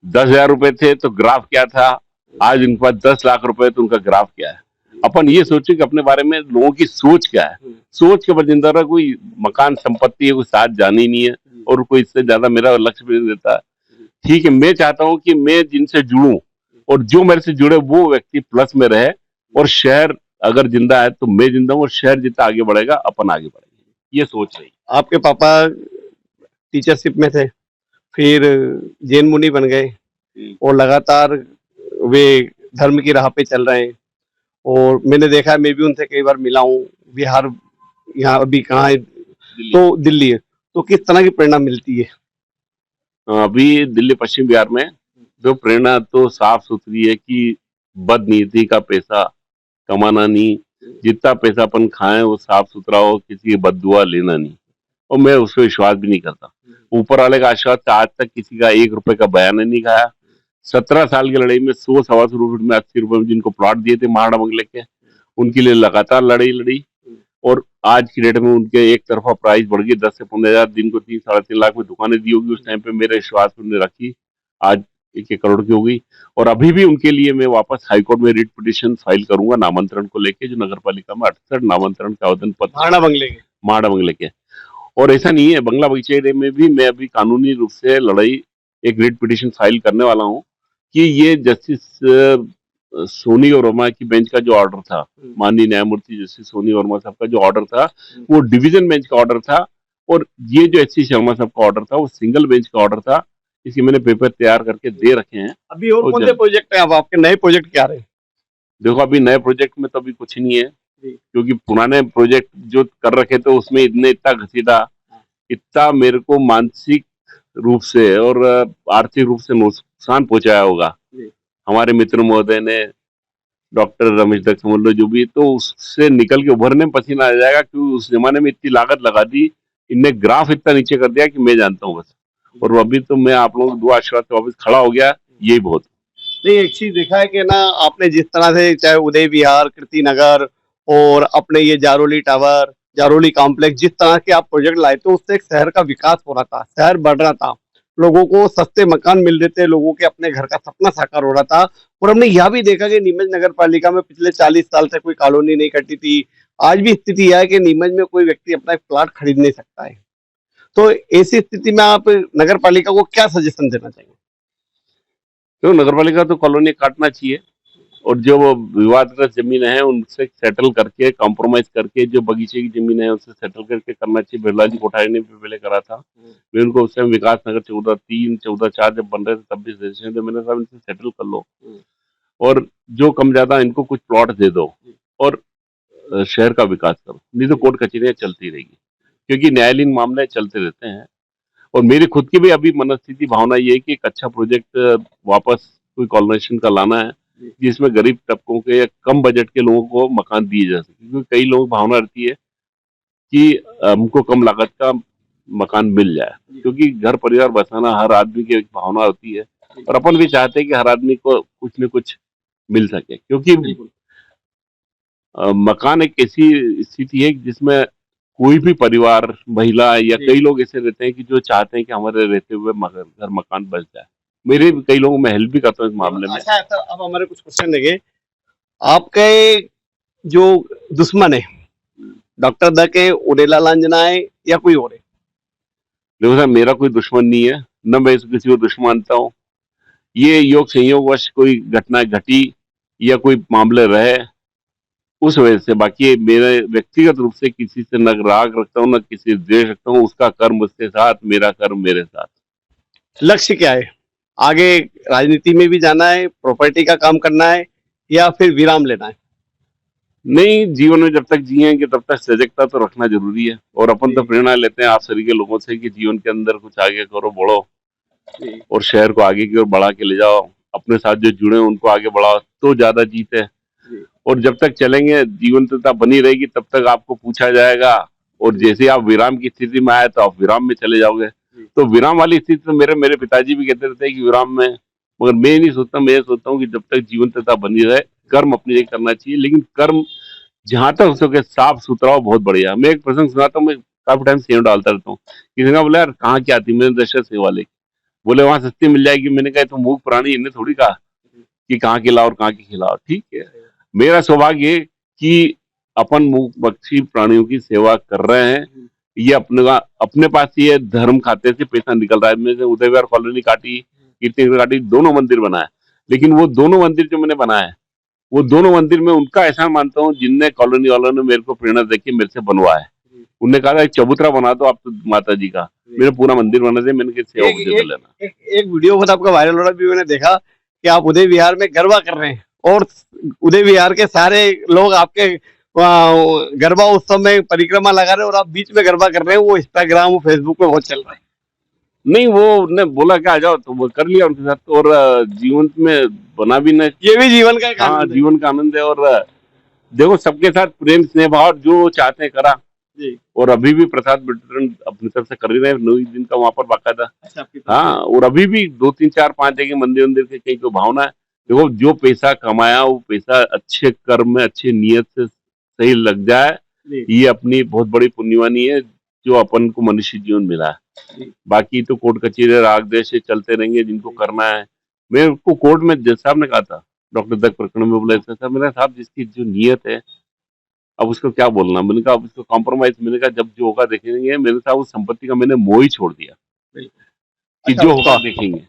S2: 10,000 रुपए थे तो ग्राफ क्या था, आज उनके पास 10 लाख रुपए तो उनका ग्राफ क्या है। अपन ये सोचे कि अपने बारे में लोगों की सोच क्या है, सोच के ऊपर जिंदा रहा। कोई मकान संपत्ति है, कोई साथ जानी ही नहीं है और कोई इससे ज्यादा मेरा लक्ष्य भी नहीं देता। ठीक है, मैं चाहता हूं कि मैं जिनसे जुड़ूं और जो मेरे से जुड़े वो व्यक्ति प्लस में रहे, और शहर अगर जिंदा है तो मैं जिंदा हूं, और शहर जितना आगे बढ़ेगा अपन आगे बढ़ेंगे, ये सोच रही।
S1: आपके पापा टीचरशिप में थे, फिर जैन मुनि बन गए और लगातार वे धर्म की राह पे चल रहे हैं। और मैंने देखा है, मैं भी उनसे कई बार मिला हूँ। बिहार यहाँ अभी कहाँ है? तो दिल्ली है। तो किस तरह की प्रेरणा मिलती है?
S2: अभी दिल्ली पश्चिम बिहार में जो प्रेरणा तो साफ सुथरी है कि बदनीति का पैसा कमाना नहीं, जितना पैसा अपन खाएं वो साफ सुथरा हो, किसी की बददुआ लेना नहीं। और मैं उस पर विश्वास भी नहीं करता। ऊपर वाले का आशीर्वाद से आज तक किसी का 1 रुपए का बयान नहीं खाया। 17 साल की लड़ाई में 100-125 रुपए में 80 रुपए में जिनको प्लॉट दिए थे महाड़ा बंगले के, उनके लिए लगातार लड़ी लड़ी। और आज की डेट में उनके एक तरफा प्राइस बढ़ गई 10 से 15,000, दिन को 3-3.5 लाख में दुकानें दी होगी। उस टाइम पे मेरे विश्वास में उन्होंने रखी, आज 1-1 करोड़ की हो गई। और अभी भी उनके लिए मैं वापस हाईकोर्ट में रिट पिटिशन फाइल करूंगा नामांतरण को लेके, जो नगर पालिका में 68 नामांतरण के आवेदन पत्र महाड़ा बंगले के। और ऐसा नहीं है, बंगला बगीचे में भी मैं अभी कानूनी रूप से लड़ाई एक रिट पिटिशन फाइल करने वाला हूँ कि ये जस्टिस सोनी वर्मा की बेंच का जो ऑर्डर था, माननीय न्यायमूर्ति जस्टिस सोनी वर्मा साहब का जो ऑर्डर था, वो डिवीजन बेंच का ऑर्डर था। और ये जो एस सी शर्मा साहब का ऑर्डर था वो सिंगल बेंच का ऑर्डर था। इसके मैंने पेपर तैयार करके दे रखे हैं।
S1: अभी और कौन से प्रोजेक्ट है? अब आपके नए प्रोजेक्ट क्या रहे?
S2: देखो, अभी नए प्रोजेक्ट में तो अभी कुछ नहीं है, क्योंकि पुराने प्रोजेक्ट जो कर रखे थे उसमें इतना घसीटा, इतना मेरे को मानसिक रूप से और आर्थिक रूप से नुकसान पहुंचाया होगा हमारे मित्र महोदय ने, डॉक्टर रमेश दत्त समझ लो जो भी, तो उससे निकल के उभरने में पसीना आ जाएगा। क्योंकि उस जमाने में इतनी लागत लगा दी, इनने ग्राफ इतना नीचे कर दिया कि मैं जानता हूँ बस। और अभी तो मैं आप लोगों को दुआ आशीर्वाद से वापस खड़ा हो गया, यही बहुत।
S1: नहीं, एक चीज देखा है कि ना, आपने जिस तरह से चाहे उदय विहार, कीर्ति नगर और अपने ये जारोली टावर, जारोली कॉम्प्लेक्स, जिस तरह के आप प्रोजेक्ट लाए थे, उससे एक शहर का विकास हो रहा था, शहर बढ़ रहा था, लोगों को सस्ते मकान मिल रहे थे, लोगों के अपने घर का सपना साकार हो रहा था। और हमने यह भी देखा कि नीमच नगर पालिका में पिछले 40 साल से कोई कॉलोनी नहीं कटी थी। आज भी स्थिति यह है कि नीमच में कोई व्यक्ति अपना एक प्लाट खरीद नहीं सकता है। तो ऐसी स्थिति में आप नगर पालिका को क्या सजेशन देना चाहिए?
S2: तो नगर पालिका तो कॉलोनी काटना चाहिए, और जो विवादग्रस्त जमीन है उनसे सेटल करके, कॉम्प्रोमाइज करके, जो बगीचे की जमीन है उससे सेटल करके करना चाहिए। बिरला जी कोठारी ने भी पहले करा था। मैं उनको उस टाइम विकास नगर 14-3, 14-4 जब बन रहे थे तब भी सजेशन थे, मैंने कहा इनसे सेटल कर लो और जो कम ज्यादा इनको कुछ प्लॉट दे दो और शहर का विकास करो। नहीं तो कोर्ट कचहरियां चलती रहेगी, क्योंकि न्यायालयीन मामले चलते रहते हैं। और मेरी खुद की भी अभी मनस्थिति भावना ये है कि एक अच्छा प्रोजेक्ट वापस कोई कॉलोनाइजेशन का लाना है, जिसमें गरीब तबकों के या कम बजट के लोगों को मकान दिए जा सके। क्योंकि कई लोगों की भावना रहती है कि हमको कम लागत का मकान मिल जाए, क्योंकि घर परिवार बसाना हर आदमी की एक भावना होती है। और अपन भी चाहते हैं कि हर आदमी को कुछ न कुछ मिल सके, क्योंकि मकान एक ऐसी स्थिति है जिसमें कोई भी परिवार, महिला या कई लोग ऐसे रहते हैं कि जो चाहते हैं कि हमारे रहते हुए घर मकान बच जाए। मेरे भी कई लोगों में हेल्प भी करता हूँ इस मामले में।
S1: अच्छा सर, अब हमारे कुछ क्वेश्चन देंगे। आपके जो दुश्मन है, डॉक्टर दक है, उड़ेला लांजना है, या कोई और है?
S2: देखो सर, मेरा कोई दुश्मन नहीं है, न मैं किसी को दुश्मन मानता हूँ। ये योग संयोगवश कोई घटना घटी या कोई मामले रहे उस वजह से, बाकी मेरे व्यक्तिगत रूप से किसी से न राग रखता हूँ, न किसी से द्वेष रखता हूँ। उसका कर्म उसके साथ, मेरा कर्म मेरे साथ।
S1: लक्ष्य क्या है? आगे राजनीति में भी जाना है, प्रॉपर्टी का काम करना है, या फिर विराम लेना है?
S2: नहीं, जीवन में जब तक जिएंगे तब तक सजगता तो रखना जरूरी है। और अपन तो प्रेरणा लेते हैं आप सभी के लोगों से कि जीवन के अंदर कुछ आगे करो, बढ़ो और शहर को आगे की ओर बढ़ा के ले जाओ। अपने साथ जो जुड़े हैं उनको आगे बढ़ाओ तो ज्यादा जीत है। और जब तक चलेंगे, जीवंतता बनी रहेगी, तब तक आपको पूछा जाएगा। और जैसे आप विराम की स्थिति में आए तो आप विराम में चले जाओगे। तो विराम वाली स्थिति तो मेरे पिताजी भी कहते रहते हैं कि विराम में, मगर मैं नहीं सोचता। मैं सोचता हूँ कि जब तक जीवंतता बनी रहे, कर्म अपनी जगह करना चाहिए, लेकिन कर्म जहां तक हो सके साफ सुथरा हो, बहुत बढ़िया। मैं एक प्रसंग सुनाता हूँ। मैं काफी टाइम सेव डालता रहता हूँ। किसी ने बोला यार कहाँ की आती है, मैंने दशरथ सेवा वाले, बोले वहां सस्ती मिल जाएगी। मैंने कहा तो मूक प्राणी, इन्हें थोड़ी कहा कि कहाँ की लाओ और कहाँ की खिलाओ। ठीक है, मेरा सौभाग्य है कि अपन मूक पक्षी प्राणियों की सेवा कर रहे हैं। ये अपने पास ये धर्म खाते से पैसा निकल रहा है। मैंने उदय विहार कॉलोनी काटी, कीर्ति काटी, दोनों मंदिर बनाए, लेकिन वो दोनों मंदिर जो मैंने बनाए, वो दोनों मंदिर में उनका एहसान मानता हूँ जिनने कॉलोनी वालों ने मेरे को प्रेरणा देके मेरे से बनवाया। उनने कहा था एक चबूतरा बना दो आप तो माता जी का, मेरा पूरा मंदिर बना दे। मैंने कहा सेवा मुझे तो लेना।
S1: एक वीडियो बहुत आपका वायरल हो रहा है, भी मैंने देखा कि आप उदय विहार में गरबा कर रहे हैं और उदय विहार के सारे लोग आपके गरबा उत्सव में परिक्रमा लगा रहे हैं और आप बीच में गरबा कर रहे हैं। वो इंस्टाग्राम और फेसबुक पे बहुत चल रहा है।
S2: नहीं, वो ने बोला कि आ जाओ, तो वो कर लिया उनके साथ। और जीवन में बना भी ना,
S1: ये भी जीवन का एक
S2: हाँ
S1: आनंद है।
S2: जीवन का आनंद है। और देखो सबके साथ प्रेम स्नेह भाव जो चाहते हैं करा
S1: जी।
S2: और अभी भी प्रसाद वितरण अपनी तरफ से कर ही रहे हैं, 9 दिन का वहां पर बाकायदा।
S1: अच्छा, आपकी
S2: हाँ, और अभी भी 2 3 4 5 जगह मंदिर के कहीं को भावना है। देखो जो पैसा कमाया वो पैसा अच्छे कर्म में अच्छे नियत से सही लग जाए,
S1: जी।
S2: ये अपनी बहुत बड़ी पुण्यवानी है जो अपन को मनुष्य जीवन मिला है। बाकी तो कोर्ट कचहरी राग देश से चलते रहेंगे जिनको करना है। मेरे को कोर्ट में जज साहब ने कहा था, डॉक्टर दत्त प्रकरण में बोला था, मेरा साहब जिसकी जो नियत है अब उसको क्या बोलना। मैंने कहा अब इसको कॉम्प्रोमाइज, मैंने कहा जब जो होगा देखेंगे। मेरे साहब उस संपत्ति का मैंने मोह ही छोड़ दिया कि
S1: अच्छा,
S2: जो होगा देखेंगे।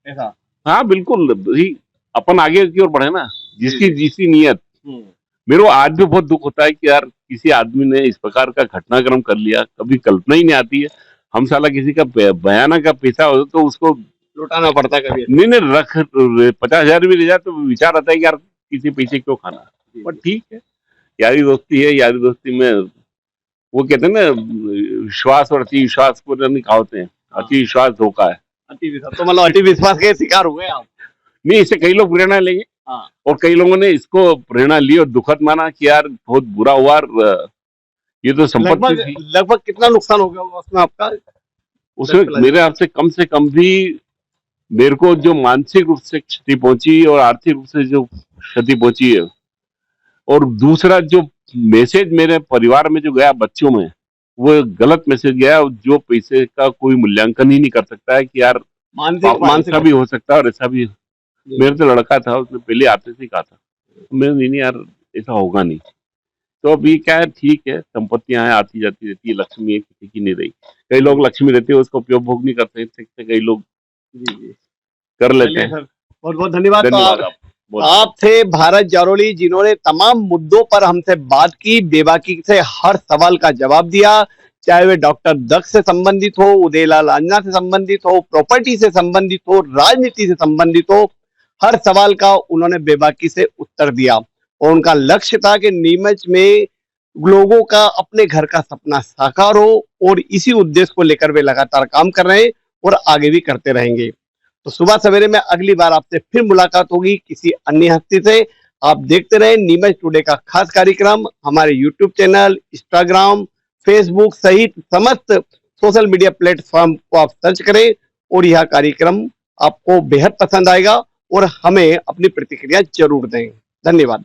S1: ऐसा।
S2: हाँ बिल्कुल भाई, अपन आगे की ओर बढ़े ना, जिसकी जिसकी नियत।
S1: हम्म।
S2: मेरे को आज भी बहुत दुख होता है कि यार किसी आदमी ने इस प्रकार का घटनाक्रम कर लिया, कभी कल्पना ही नहीं आती है। हम साला किसी का बयाना का पैसा हो तो उसको
S1: लुटाना पड़ता है कभी।
S2: नहीं रख 50,000 भी ले जाए तो विचार आता है कि यार किसी पैसे क्यों खाना। पर ठीक है, यारी दोस्ती है, यारी दोस्ती में वो कहते हैं ना विश्वास और अति विश्वास को नहीं कहावते हैं, अति विश्वास धोखा है।
S1: अति विश्वास, तो मतलब अति विश्वास के शिकार हुए आप।
S2: नहीं, इससे कई लोग प्रेरणा लेंगे।
S1: हाँ।
S2: और कई लोगों ने इसको प्रेरणा ली और दुखद माना कि यार बहुत बुरा हुआ, ये तो संपत्ति थी।
S1: लगभग कितना नुकसान हो गया होगा उसमें आपका?
S2: उसमें मेरे हाथ से कम भी मेरे को जो मानसिक रूप से क्षति पहुंची और आर्थिक रूप से जो क्षति पहुंची है, और दूसरा जो मैसेज मेरे परिवार में जो गया बच्चों में, वो गलत मैसेज गया जो पैसे का कोई मूल्यांकन ही नहीं कर सकता है कि यार मानसिक भी हो सकता है और ऐसा भी। मेरा तो लड़का था, उसने पहले आते से कहा था, मैंने नहीं यार ऐसा होगा नहीं। तो अभी क्या है, ठीक है, संपत्तियां हैं आती जाती रहती है, लक्ष्मी है किसी की नहीं रही। कई लोग लक्ष्मी रहती है उसका उपयोग भोग नहीं करते, कई लोग कर लेते हैं।
S1: बहुत बहुत धन्यवाद।
S2: धन्यवाद।
S1: आप थे भारत जारोली, जिन्होंने तमाम मुद्दों पर हमसे बात की, बेबाकी से हर सवाल का जवाब दिया, चाहे वे डॉक्टर दक्ष से संबंधित हो, उदयलाल आंजना से संबंधित हो, प्रॉपर्टी से संबंधित हो, राजनीति से संबंधित हो, हर सवाल का उन्होंने बेबाकी से उत्तर दिया। और उनका लक्ष्य था कि नीमच में लोगों का अपने घर का सपना साकार हो, और इसी उद्देश्य को लेकर वे लगातार काम कर रहे हैं और आगे भी करते रहेंगे। तो सुबह सवेरे में अगली बार आपसे फिर मुलाकात होगी किसी अन्य हस्ती से। आप देखते रहे नीमच टुडे का खास कार्यक्रम। हमारे यूट्यूब चैनल, इंस्टाग्राम, फेसबुक सहित समस्त सोशल मीडिया प्लेटफॉर्म को आप सर्च करें और यह कार्यक्रम आपको बेहद पसंद आएगा और हमें अपनी प्रतिक्रिया जरूर दें। धन्यवाद।